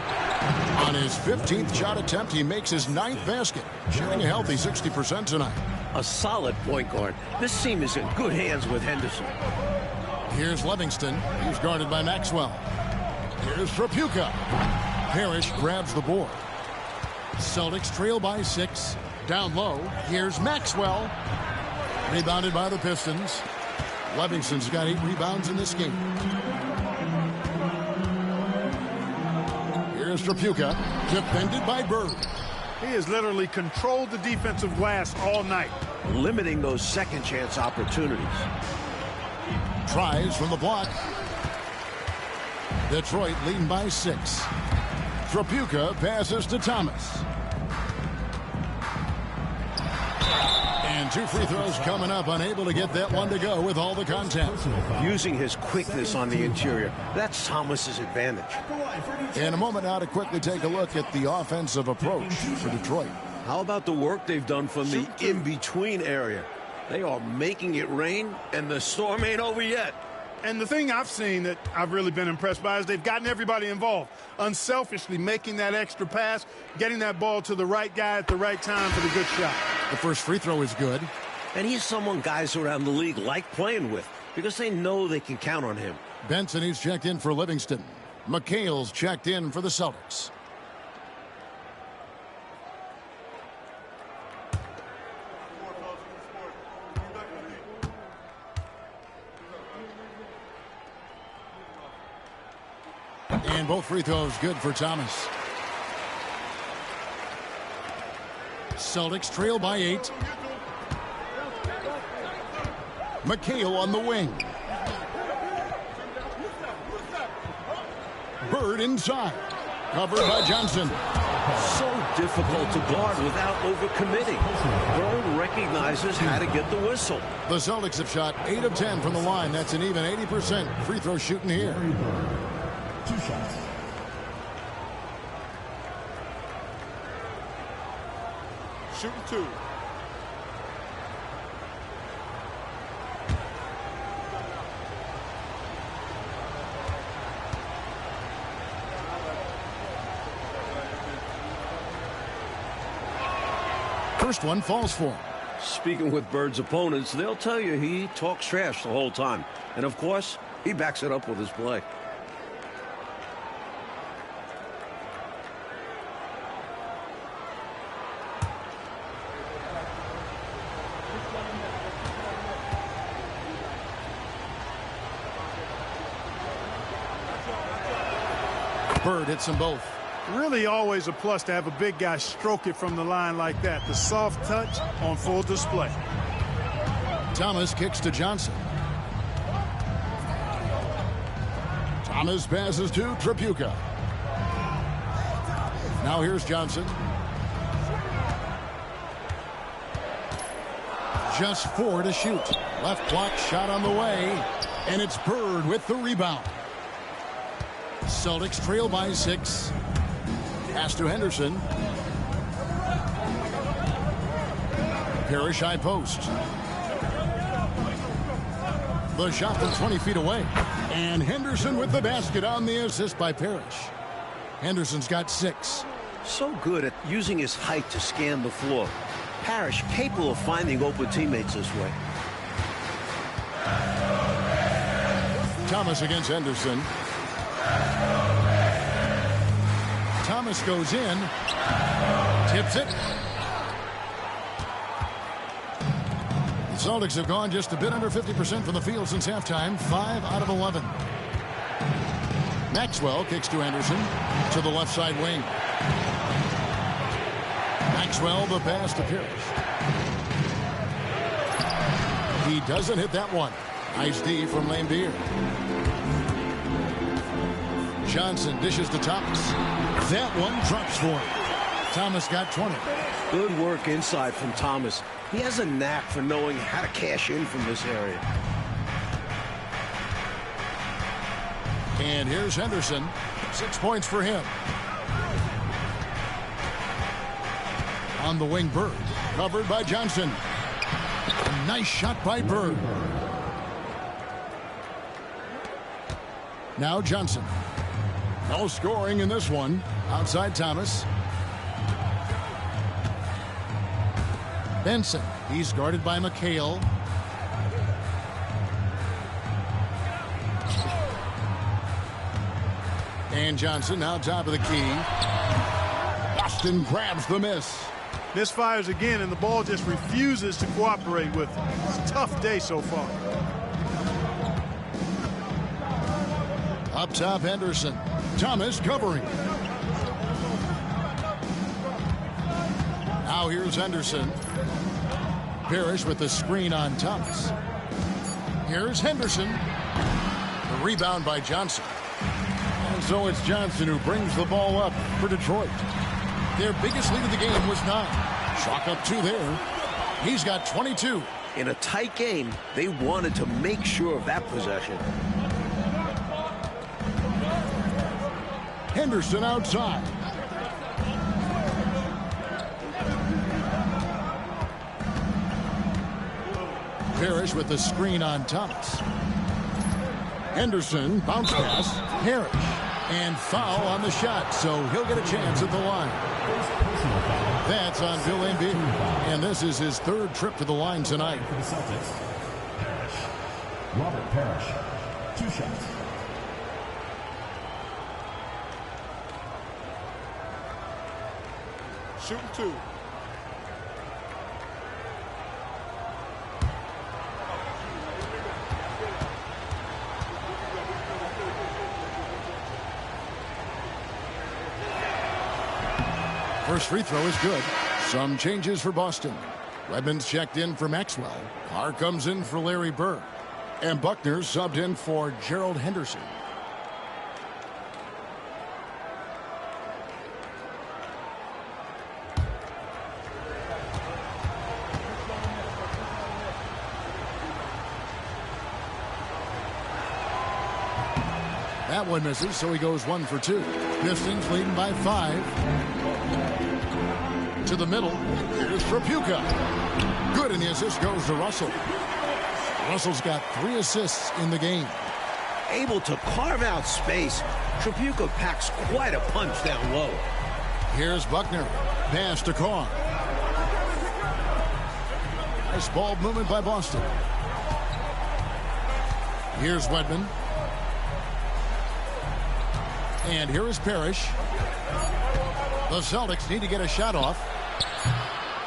On his 15th shot attempt, he makes his 9th basket. Shooting a healthy 60% tonight. A solid point guard. This team is in good hands with Henderson. Here's Livingston. He's guarded by Maxwell. Here's Propuka. Parrish grabs the board. Celtics trail by 6. Down low, here's Maxwell. Rebounded by the Pistons. Livingston's got 8 rebounds in this game. Here's Trapuka, defended by Bird. He has literally controlled the defensive glass all night, limiting those second chance opportunities. Tries from the block. Detroit leading by 6. Trapuka passes to Thomas. And 2 free throws coming up, unable to get that one to go with all the contact. Using his quickness on the interior. That's Thomas's advantage. In a moment now to quickly take a look at the offensive approach for Detroit. How about the work they've done from the in-between area? They are making it rain, and the storm ain't over yet. And the thing I've seen that I've really been impressed by is they've gotten everybody involved, unselfishly making that extra pass, getting that ball to the right guy at the right time for the good shot. The first free throw is good. And he's someone guys around the league like playing with because they know they can count on him. Benson, he's checked in for Livingston. McHale's checked in for the Celtics. And both free throws good for Thomas. Celtics trail by 8. McHale on the wing. Bird inside. Covered by Johnson. So difficult to guard without overcommitting. Bird recognizes how to get the whistle. The Celtics have shot 8 of 10 from the line. That's an even 80% free throw shooting here. 2 shots. Shooting 2. First one falls for him. Speaking with Bird's opponents, they'll tell you he talks trash the whole time. And of course, he backs it up with his play. Bird hits them both. Really always a plus to have a big guy stroke it from the line like that. The soft touch on full display. Thomas kicks to Johnson. Thomas passes to Trapuka. Now here's Johnson. Just 4 to shoot. Left block shot on the way. And it's Bird with the rebound. Celtics trail by 6. Pass to Henderson. Parrish high post. The shot from 20 feet away. And Henderson with the basket on the assist by Parrish. Henderson's got 6. So good at using his height to scan the floor. Parrish capable of finding open teammates this way. Thomas against Henderson. Thomas goes in. Tips it. The Celtics have gone just a bit under 50% from the field since halftime. 5 out of 11. Maxwell kicks to Anderson to the left side wing. Maxwell the pass to Parrish. He doesn't hit that one. Nice D from Lambeer. Johnson dishes to Thomas. That one drops for him. Thomas got 20. Good work inside from Thomas. He has a knack for knowing how to cash in from this area. And here's Henderson. 6 points for him. On the wing, Bird. Covered by Johnson. A nice shot by Bird. Now Johnson. No scoring in this one. Outside Thomas. Benson. He's guarded by McHale. And Johnson now top of the key. Boston grabs the miss. Misfires again, and the ball just refuses to cooperate with him. It's a tough day so far. Up top, Henderson. Thomas covering. Now here's Henderson. Parrish with the screen on Thomas. Here's Henderson. The rebound by Johnson. And so it's Johnson who brings the ball up for Detroit. Their biggest lead of the game was 9. Chalk up 2 there. He's got 22. In a tight game, they wanted to make sure of that possession. Henderson outside. Parrish with the screen on Thomas. Henderson, bounce pass. Parrish. And foul on the shot, so he'll get a chance at the line. That's on Bill Embiid. And this is his 3rd trip to the line tonight. For the Celtics, Parrish. Robert Parrish. 2 shots. Shooting 2. First free throw is good. Some changes for Boston. Redmond's checked in for Maxwell. Carr comes in for Larry Bird. And Buckner subbed in for Gerald Henderson. That one misses, so he goes 1 for 2. Pistons leading by 5. To the middle. Here's Tripucka. Good, and the assist goes to Russell. Russell's got 3 assists in the game. Able to carve out space, Tripucka packs quite a punch down low. Here's Buckner. Pass to Carr. Nice ball movement by Boston. Here's Wedman. And here is Parrish. The Celtics need to get a shot off.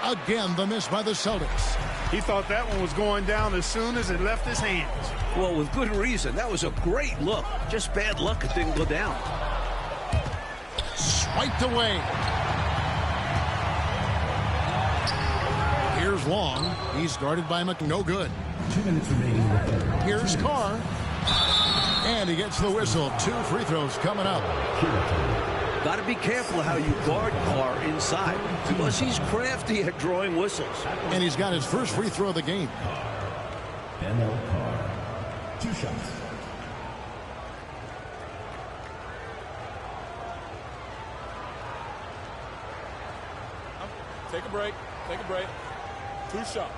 Again, the miss by the Celtics. He thought that one was going down as soon as it left his hands. Well, with good reason. That was a great look. Just bad luck it didn't go down. Swiped away. Here's Long. He's guarded by No good. 2 minutes remaining in the 3rd. Here's Carr. And he gets the whistle. 2 free throws coming up. Got to be careful how you guard Carr inside because he's crafty at drawing whistles. And he's got his first free throw of the game. ML Carr. 2 shots. Take a break. Take a break. 2 shots.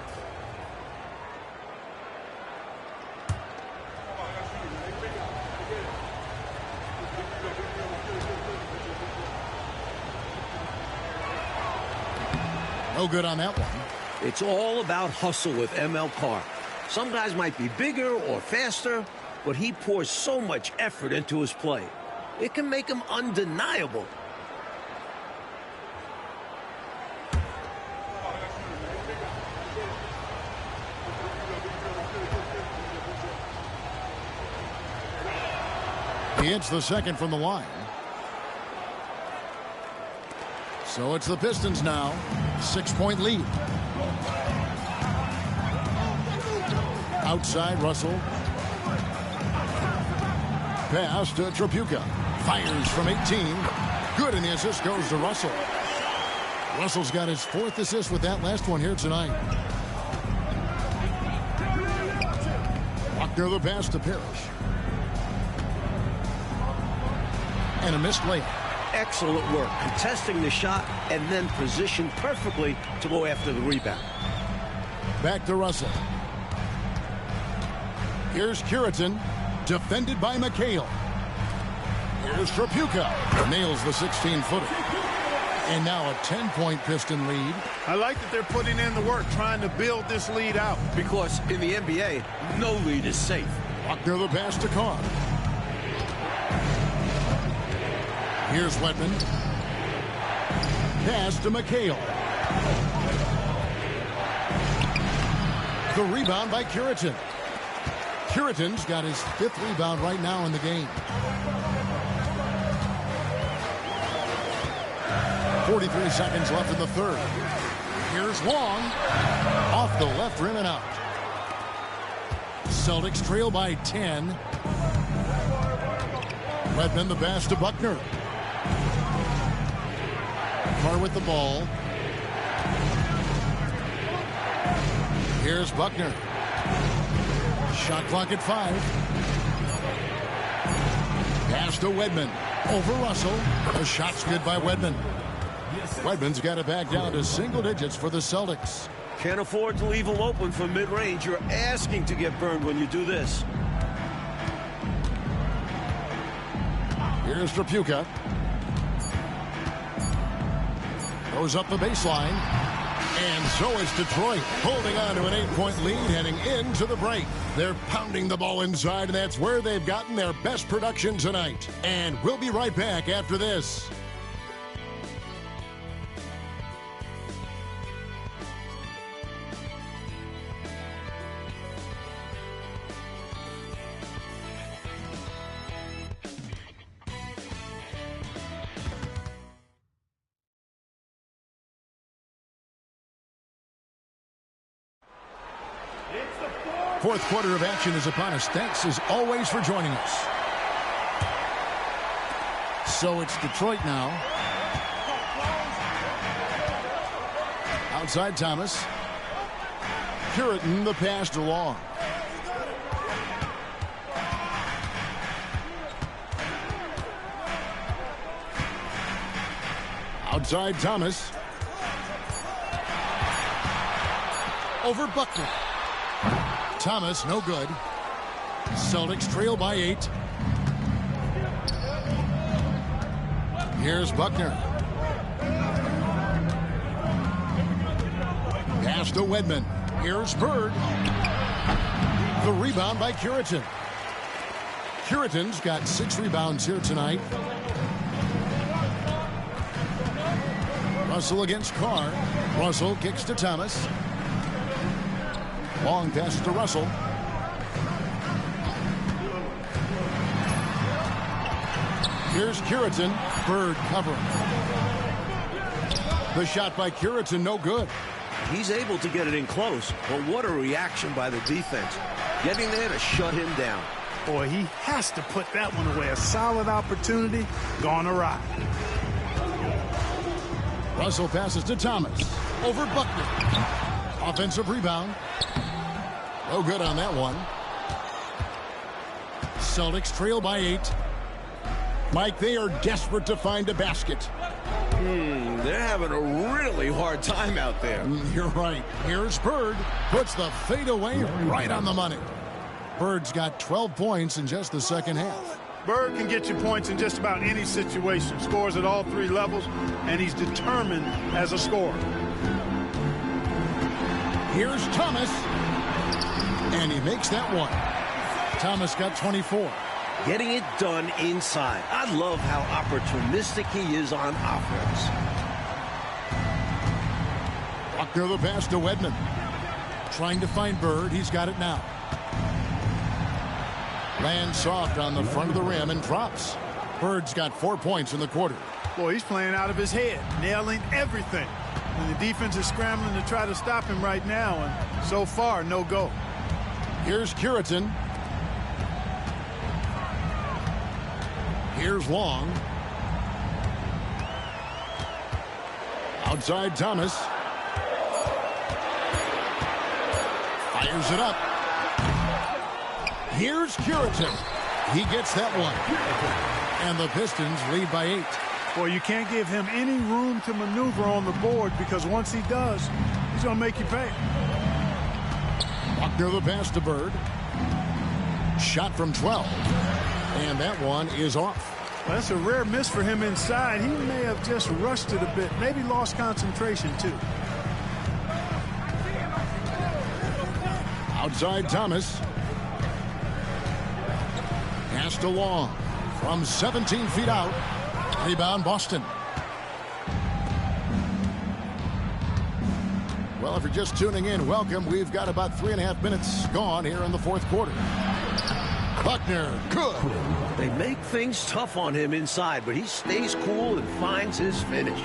No good on that one. It's all about hustle with ML Carr. Some guys might be bigger or faster, but he pours so much effort into his play. It can make him undeniable. He hits the second from the line. So it's the Pistons now. 6-point lead. Outside, Russell. Pass to Tripucka. Fires from 18. Good, and the assist goes to Russell. Russell's got his 4th assist with that last one here tonight. Buckner the pass to Parrish. And a missed layup. Excellent work, contesting the shot and then positioned perfectly to go after the rebound. Back to Russell. Here's Curitan, defended by McHale. Here's Tripucka, nails the 16-footer. And now a 10-point Piston lead. I like that they're putting in the work, trying to build this lead out. Because in the NBA, no lead is safe. Buckner the pass to Carr. Here's Wedman. pass to McHale. The rebound by Curitin. Curitin's got his 5th rebound right now in the game. 43 seconds left in the 3rd. Here's Long. Off the left rim and out. Celtics trail by 10. Redmond the pass to Buckner. Carr with the ball. Here's Buckner. Shot clock at 5. Pass to Wedman. Over Russell. The shot's good by Wedman. Wedman's got it back down to single digits for the Celtics. Can't afford to leave him open for mid-range. You're asking to get burned when you do this. Here's Trapuka. Goes up the baseline. And so is Detroit, holding on to an 8-point lead heading into the break. They're pounding the ball inside, and that's where they've gotten their best production tonight. And we'll be right back after this. Fourth quarter of action is upon us. Thanks as always for joining us. So it's Detroit now. Outside Thomas. Curitin the pass to Long. Outside Thomas. Over Buckner. Thomas, no good. Celtics trail by 8. Here's Buckner. Pass to Wedman. Here's Bird. The rebound by Curitin. Curitin's got 6 rebounds here tonight. Russell against Carr. Russell kicks to Thomas. Long pass to Russell. Here's Curitin. Bird covering. The shot by Curitin, no good. He's able to get it in close, but what a reaction by the defense. Getting there to shut him down. Boy, he has to put that one away. A solid opportunity gone awry. Russell passes to Thomas. Over Buckner. Offensive rebound. No good on that one. Celtics trail by 8. Mike, they are desperate to find a basket. They're having a really hard time out there. You're right. Here's Bird. Puts the fadeaway right on the money. Bird's got 12 points in just the second half. Bird can get you points in just about any situation. Scores at all 3 levels, and he's determined as a scorer. Here's Thomas. And he makes that one. Thomas got 24. Getting it done inside. I love how opportunistic he is on offense. Buckner the pass to Wedman. Trying to find Bird. He's got it now. Lands soft on the front of the rim and drops. Bird's got 4 points in the quarter. Boy, he's playing out of his head, nailing everything. And the defense is scrambling to try to stop him right now, and so far, no go. Here's Curitin. Here's Long. Outside Thomas. Fires it up. Here's Curitin. He gets that one. And the Pistons lead by 8. Boy, you can't give him any room to maneuver on the board, because once he does, he's going to make you pay. Buckner the pass to Bird. Shot from 12. And that one is off. Well, that's a rare miss for him inside. He may have just rushed it a bit. Maybe lost concentration, too. Outside Thomas. Pass to Long. From 17 feet out. Rebound Boston. Well, if you're just tuning in, welcome. We've got about 3.5 minutes gone here in the fourth quarter. Buckner, good. They make things tough on him inside, but he stays cool and finds his finish.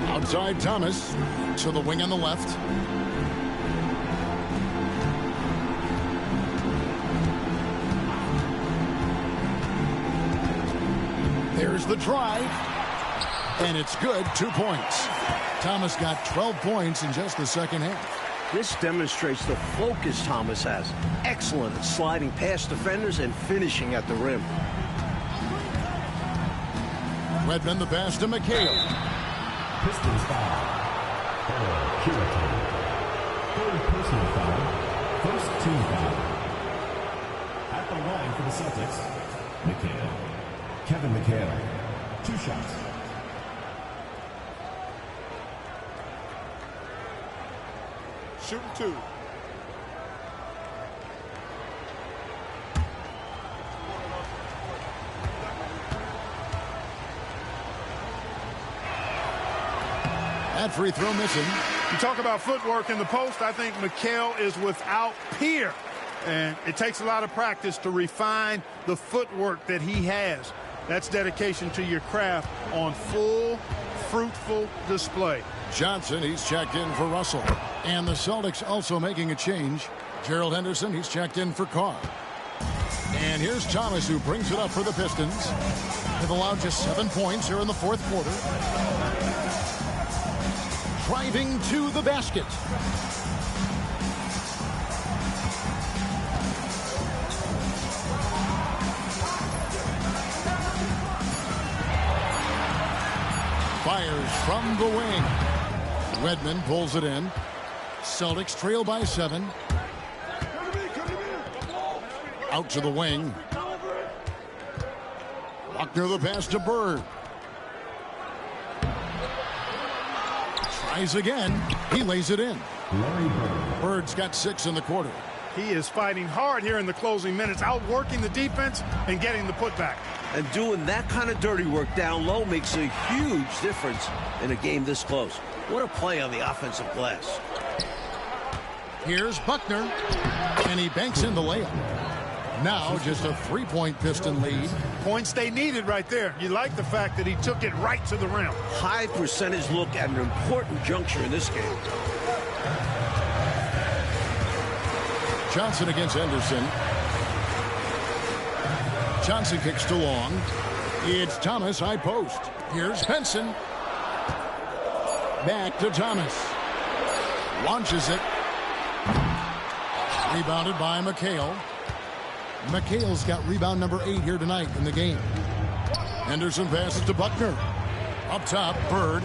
Outside Thomas to the wing on the left. There's the drive. And it's good. 2 points. Thomas got 12 points in just the second half. This demonstrates the focus Thomas has. Excellent at sliding past defenders and finishing at the rim. Redmond the pass to McHale. Pistons foul. Curator. Third personal foul. First team foul. At the line for the Celtics, McHale. Kevin McHale. 2 shots. Shooting 2. That free throw missing. You talk about footwork in the post. I think McHale is without peer. And it takes a lot of practice to refine the footwork that he has. That's dedication to your craft on full, fruitful display. Johnson, he's checked in for Russell. And the Celtics also making a change. Gerald Henderson, he's checked in for Carr. And here's Thomas, who brings it up for the Pistons. They've allowed just 7 points here in the fourth quarter. Driving to the basket. Fires from the wing. Redmond pulls it in. Celtics trail by 7. Out to the wing. Buckner the pass to Bird. Tries again. He lays it in. Bird's got 6 in the quarter. He is fighting hard here in the closing minutes, outworking the defense and getting the putback. And doing that kind of dirty work down low makes a huge difference in a game this close. What a play on the offensive glass. Here's Buckner, and he banks in the layup. Now just a 3-point Piston lead. Points they needed right there. You like the fact that he took it right to the rim. High percentage look at an important juncture in this game. Johnson against Henderson. Johnson kicks to long. It's Thomas, high post. Here's Benson. Back to Thomas. Launches it. Rebounded by McHale. McHale's got rebound number 8 here tonight in the game. Henderson passes to Buckner. Up top, Bird.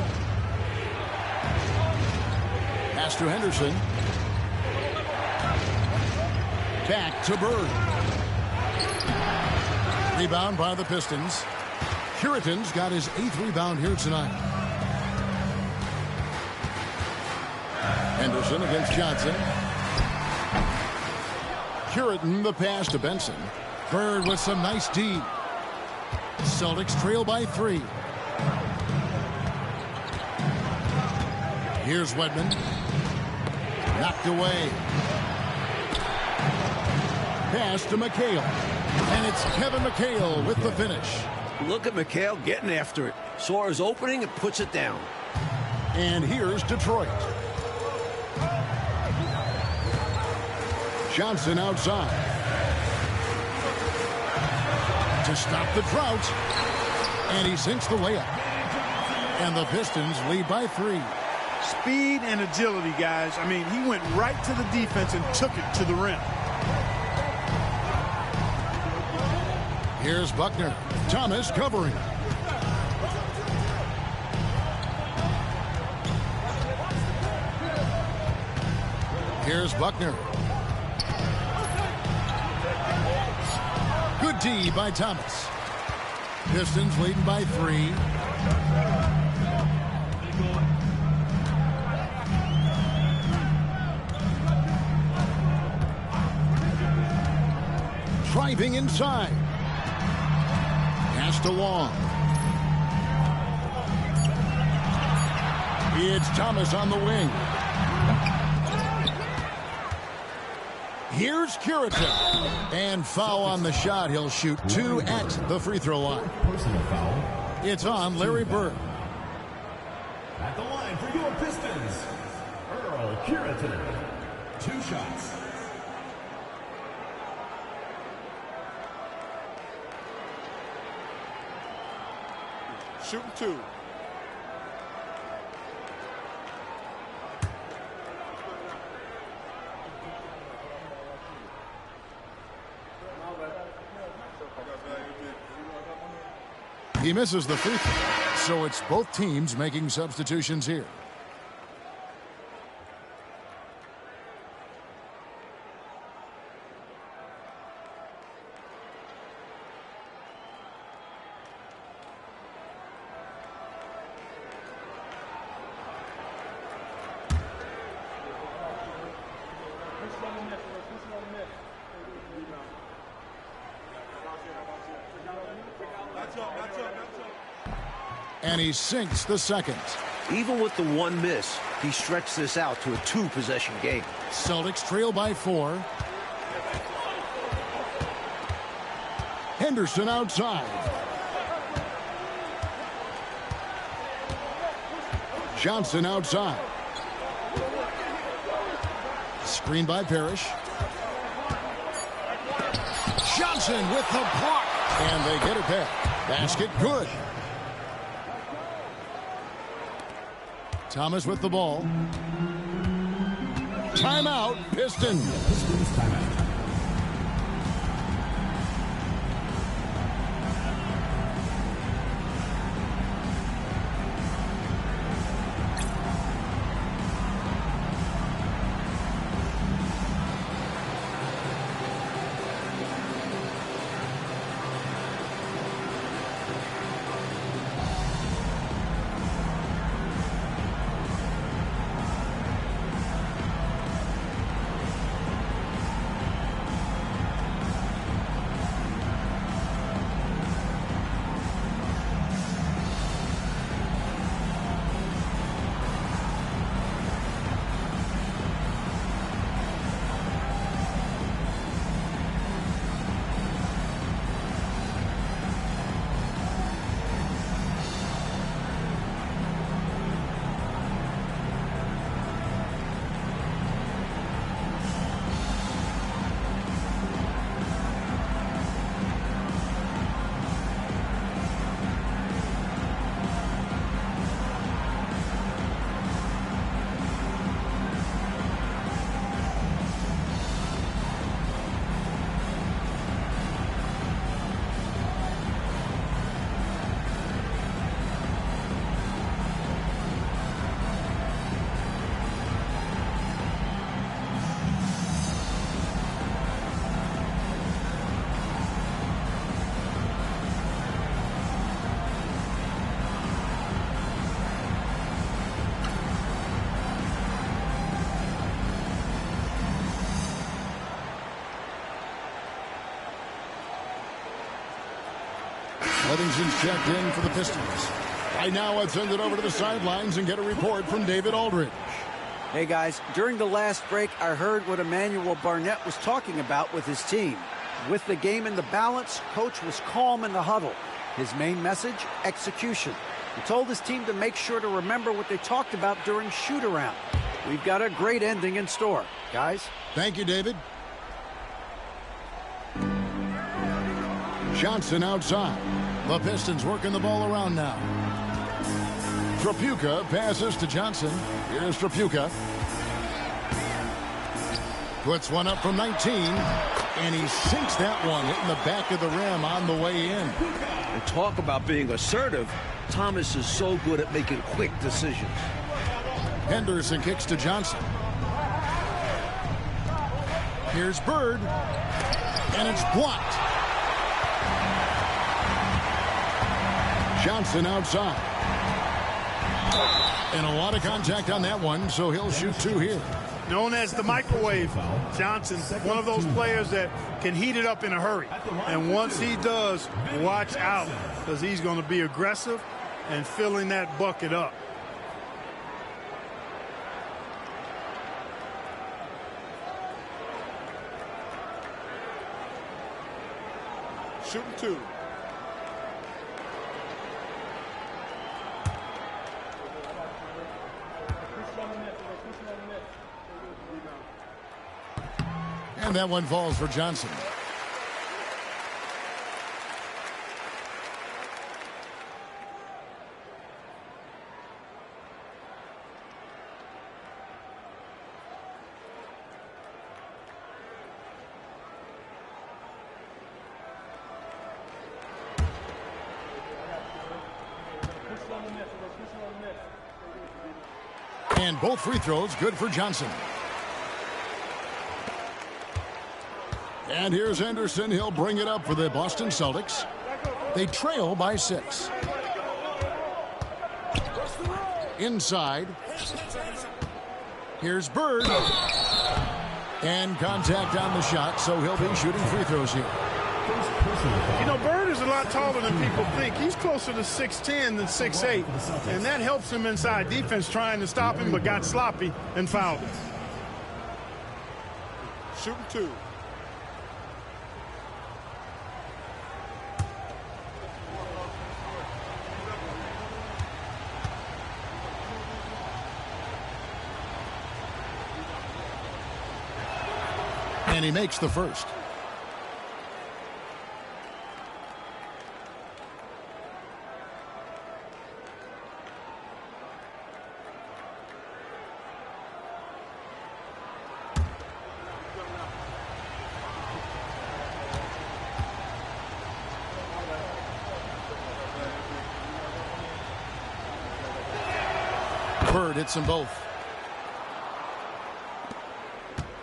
Pass to Henderson. Back to Bird. Rebound by the Pistons. Curitan's got his 8th rebound here tonight. Henderson against Johnson. Curitan the pass to Benson. Bird with some nice D. Celtics trail by 3. Here's Wedman. Knocked away. Pass to McHale. And it's Kevin McHale with the finish. Look at McHale getting after it. Saw his opening and puts it down. And here's Detroit. Johnson outside. To stop the drought. And he sinks the layup. And the Pistons lead by 3. Speed and agility, guys. I mean, he went right to the defense and took it to the rim. Here's Buckner. Thomas covering. Here's Buckner. Good D by Thomas. Pistons leading by 3. Driving inside. Pass to Long. It's Thomas on the wing. Here's Curita. And foul on the shot. He'll shoot 2 at the free throw line. Personal foul. It's on Larry Bird. At the line for your Pistons, Earl Curita. 2 shots. Shooting 2. He misses the free throw, so it's both teams making substitutions here. And he sinks the second. Even with the 1 miss, he stretched this out to a 2-possession game. Celtics trail by 4. Henderson outside. Johnson outside. Screen by Parrish. Johnson with the block. And they get it back. Basket good. Thomas with the ball. Timeout, Pistons. Pistons timeout. Livingston's checked in for the Pistons. Right now, let's send it over to the sidelines and get a report from David Aldridge. Hey, guys, during the last break, I heard what Emmanuel Barnett was talking about with his team. With the game in the balance, Coach was calm in the huddle. His main message, execution. He told his team to make sure to remember what they talked about during shoot-around. We've got a great ending in store, guys. Thank you, David. Johnson outside. The Pistons working the ball around now. Trapuka passes to Johnson. Here's Trapuka. Puts one up from 19. And he sinks that one, hitting the back of the rim on the way in. And talk about being assertive. Thomas is so good at making quick decisions. Henderson kicks to Johnson. Here's Bird. And it's blocked. Johnson outside. And a lot of contact on that one, so he'll shoot 2 here. Known as the microwave, Johnson, one of those players that can heat it up in a hurry. And once he does, watch out, because he's going to be aggressive and filling that bucket up. Shooting 2. And that one falls for Johnson. And both free throws good for Johnson. And here's Henderson. He'll bring it up for the Boston Celtics. They trail by 6. Inside. Here's Bird. And contact on the shot, so he'll be shooting free throws here. You know, Bird is a lot taller than people think. He's closer to 6'10 than 6'8, and that helps him inside defense trying to stop him, but got sloppy and fouled. Shooting 2. And he makes the first. Bird hits them both.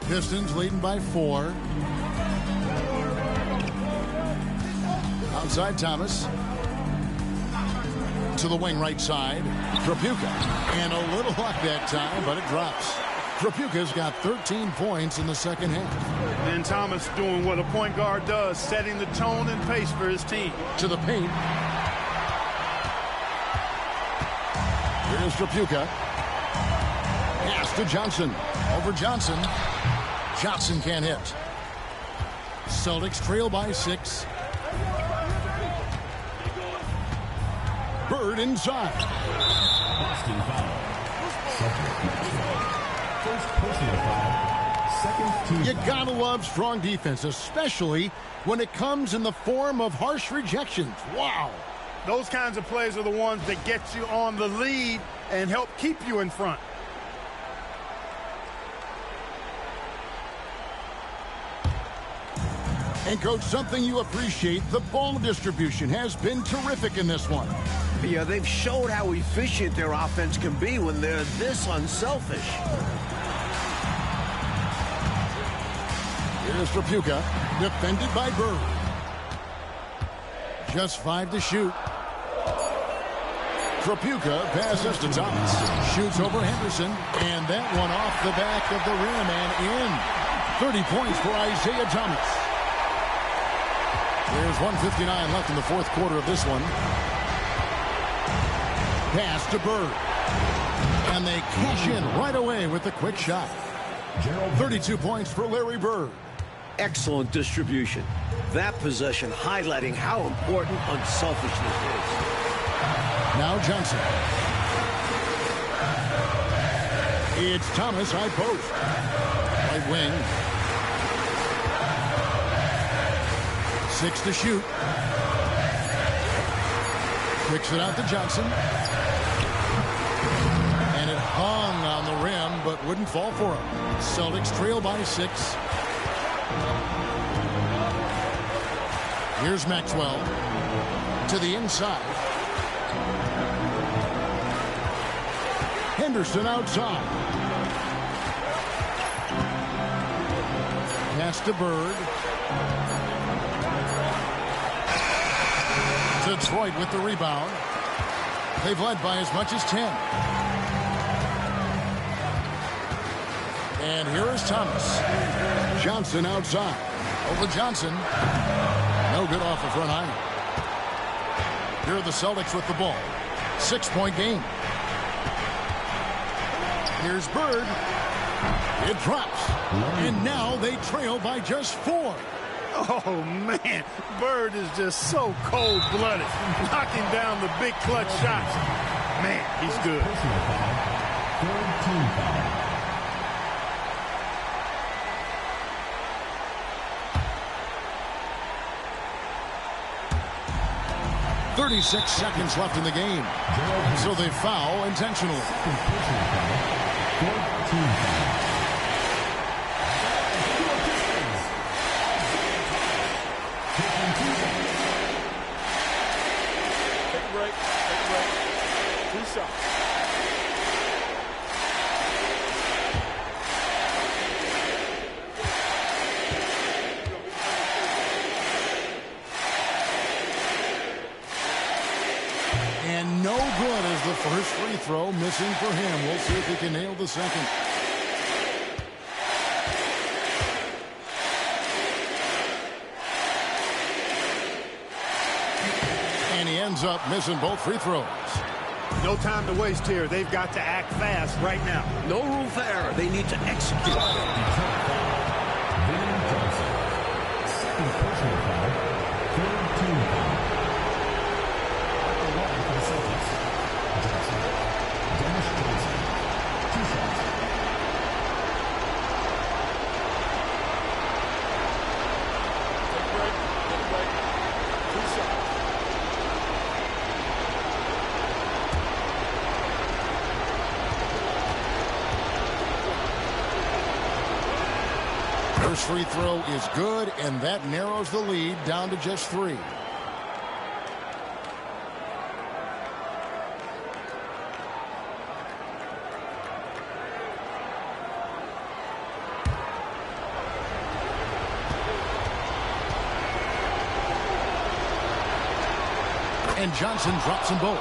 Pistons leading by 4. Outside Thomas. To the wing right side. Trapuka. And a little luck that time, but it drops. Trapuka's got 13 points in the second half. And Thomas doing what a point guard does, setting the tone and pace for his team. To the paint. Here's Trapuka. Pass to Johnson. Over Johnson. Johnson can't hit. Celtics trail by 6. Bird inside. Boston foul. First personal foul. Second team You foul. gotta love strong defense, especially when it comes in the form of harsh rejections. Wow. Those kinds of plays are the ones that get you on the lead and help keep you in front. And, Coach, something you appreciate, the ball distribution has been terrific in this one. Yeah, they've showed how efficient their offense can be when they're this unselfish. Here's Trapuka, defended by Bird. Just 5 to shoot. Trapuka passes to Thomas. Shoots over Henderson, and that one off the back of the rim and in. 30 points for Isaiah Thomas. There's 1:59 left in the fourth quarter of this one. Pass to Bird. And they cash in right away with the quick shot. 32 points for Larry Bird. Excellent distribution. That possession highlighting how important unselfishness is. Now Johnson. It's Thomas, high post. Right wing. 6 to shoot. Kicks it out to Johnson. And it hung on the rim, but wouldn't fall for him. Celtics trail by 6. Here's Maxwell. To the inside. Henderson outside. Pass to Bird. Detroit with the rebound. They've led by as much as 10. And here is Thomas. Johnson outside. Over Johnson. No good off the front iron. Here are the Celtics with the ball. 6-point game. Here's Bird. It drops. And now they trail by just 4. Oh, man. Bird is just so cold-blooded, knocking down the big clutch shots. Man, he's good. Personal foul. Third team foul. 36 seconds left in the game. So they foul intentionally. Personal foul. Fourth team foul. Take a break. Take a break. 2 shots. And no good as the first free throw missing for him. We'll see if he can nail the second. And he ends up missing both free throws. No time to waste here. They've got to act fast right now. No room for error. They need to execute. Second personal foul. Third team foul. At the line for the Celtics. Johnson. Dennis Johnson. 2 shots. Take a break. Take a break. 2 shots. First free throw is good, and that narrows the lead down to just 3. And Johnson drops them both.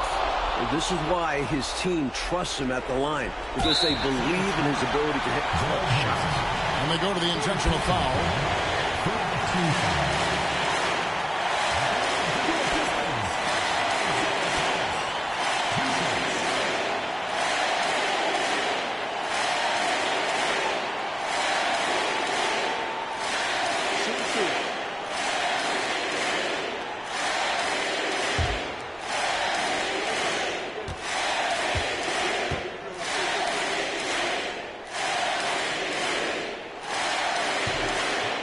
This is why his team trusts him at the line, because they believe in his ability to hit clutch shots. And they go to the intentional foul. Third team foul.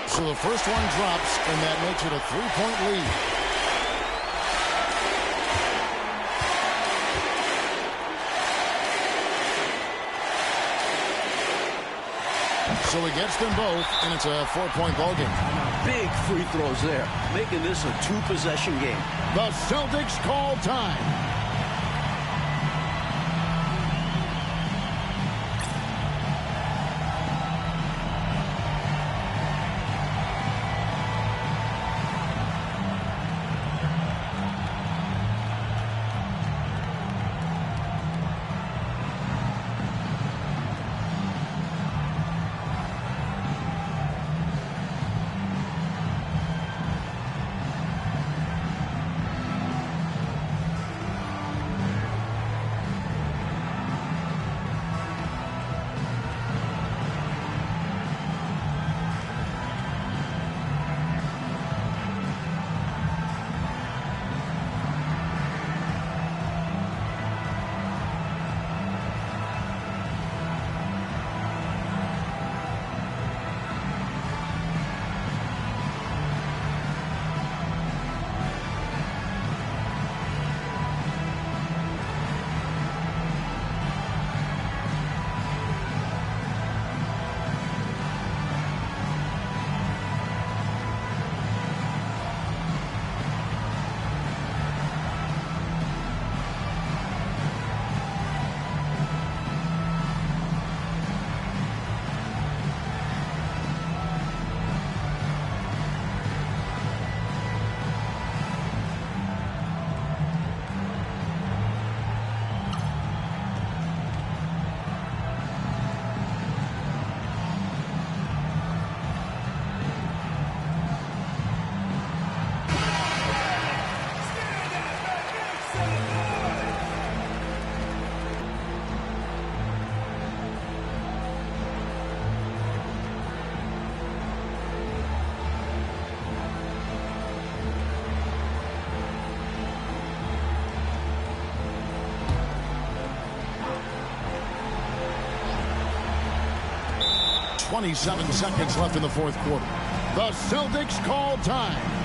So the first one drops, and that makes it a 3-point lead. So he gets them both, and it's a 4-point ball game. Big free throws there, making this a 2-possession game. The Celtics call time. 27 seconds left in the fourth quarter. The Celtics call time.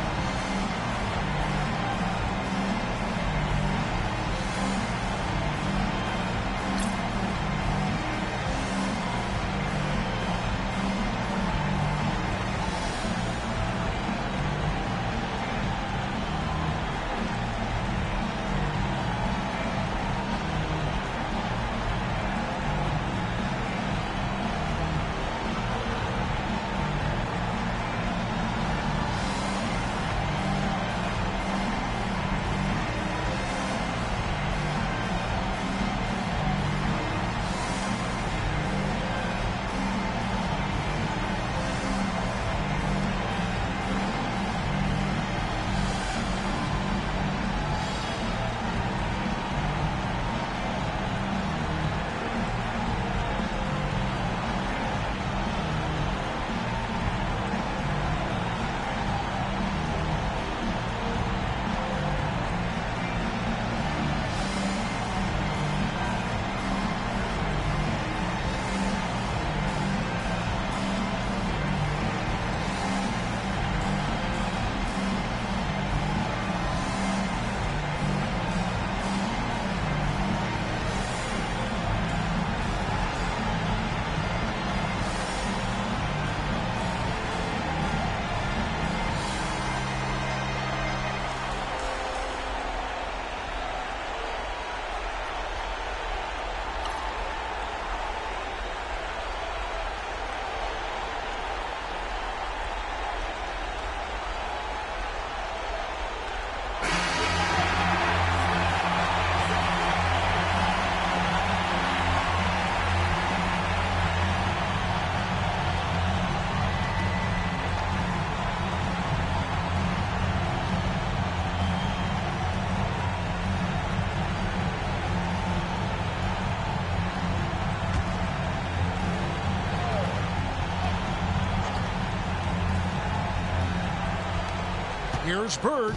Here's Bird.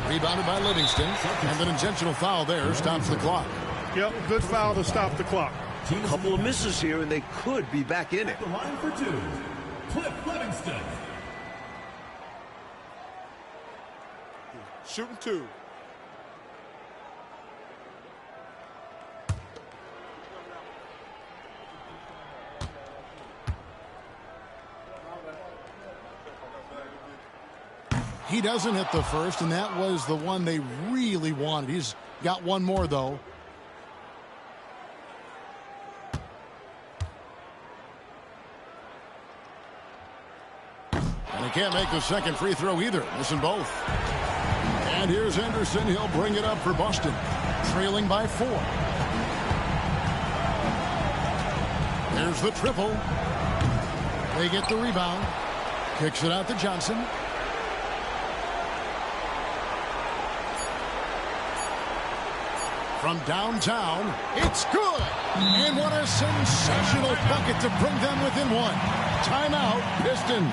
Rebounded by Livingston. And an intentional foul there stops the clock. Yep, good foul to stop the clock. A couple of misses here, and they could be back in it. The line for two, Cliff Livingston. Shooting two. He doesn't hit the first, and that was the one they really wanted. He's got one more, though. And he can't make the second free throw either. Missing both. And here's Henderson. He'll bring it up for Boston. Trailing by 4. There's the triple. They get the rebound. Kicks it out to Johnson. From downtown, it's good. And what a sensational bucket to bring them within one. Timeout, Pistons.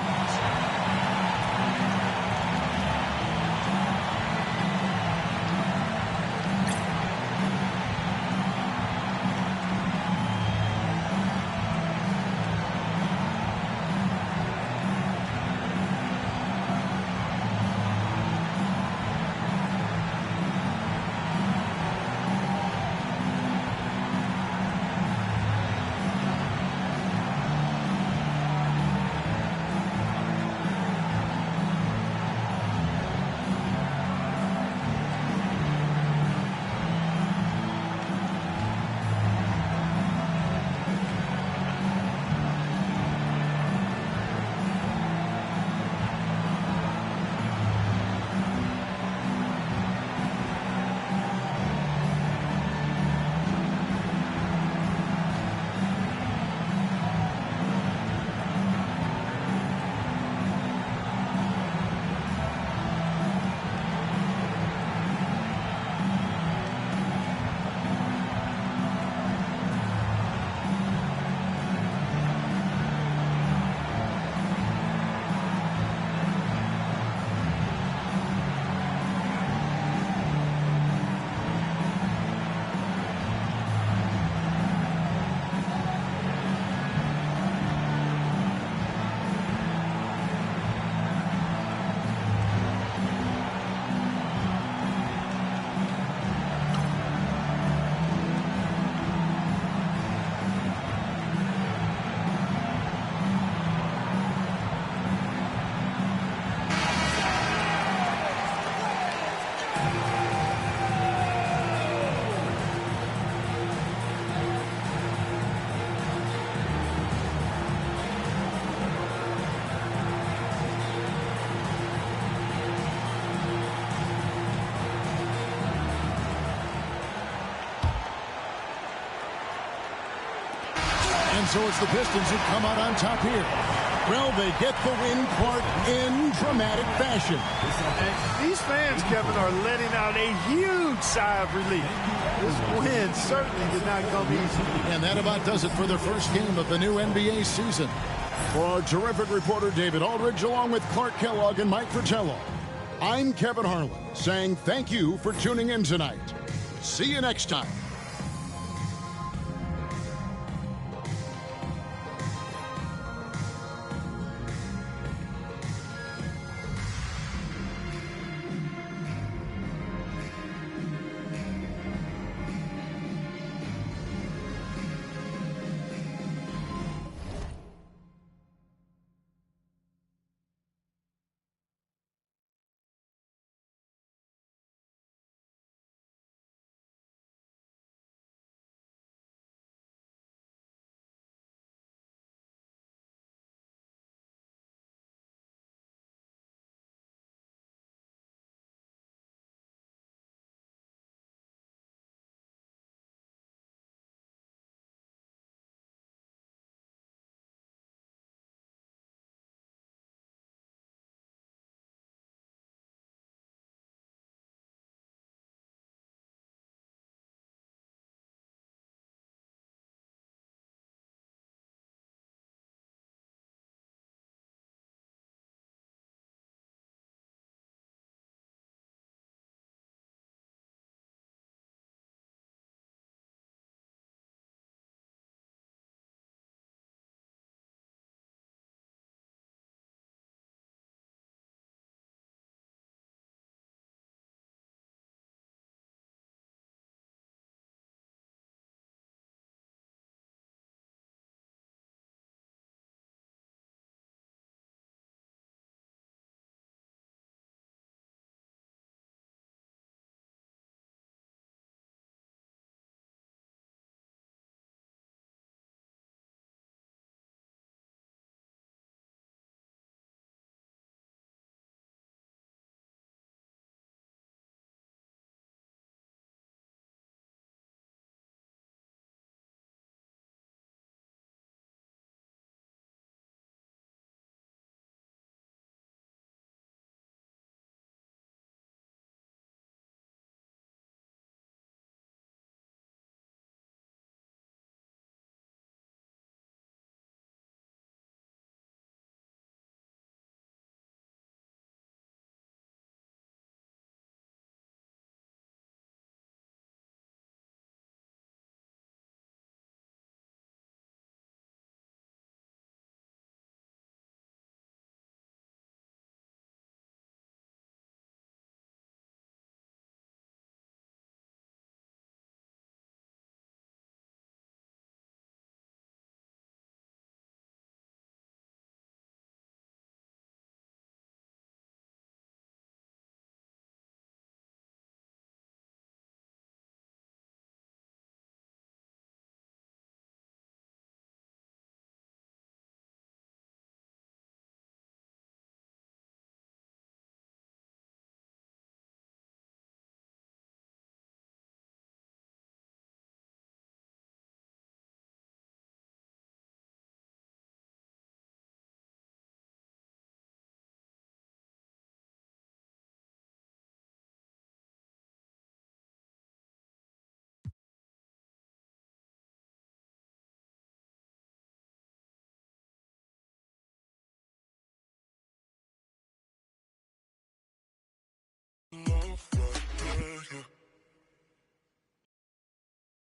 And so it's the Pistons who come out on top here. Well, they get the win, Clark, in dramatic fashion. And these fans, Kevin, are letting out a huge sigh of relief. This win certainly did not come easy. And that about does it for the first game of the new NBA season. For our terrific reporter, David Aldridge, along with Clark Kellogg and Mike Fratello, I'm Kevin Harlan, saying thank you for tuning in tonight. See you next time.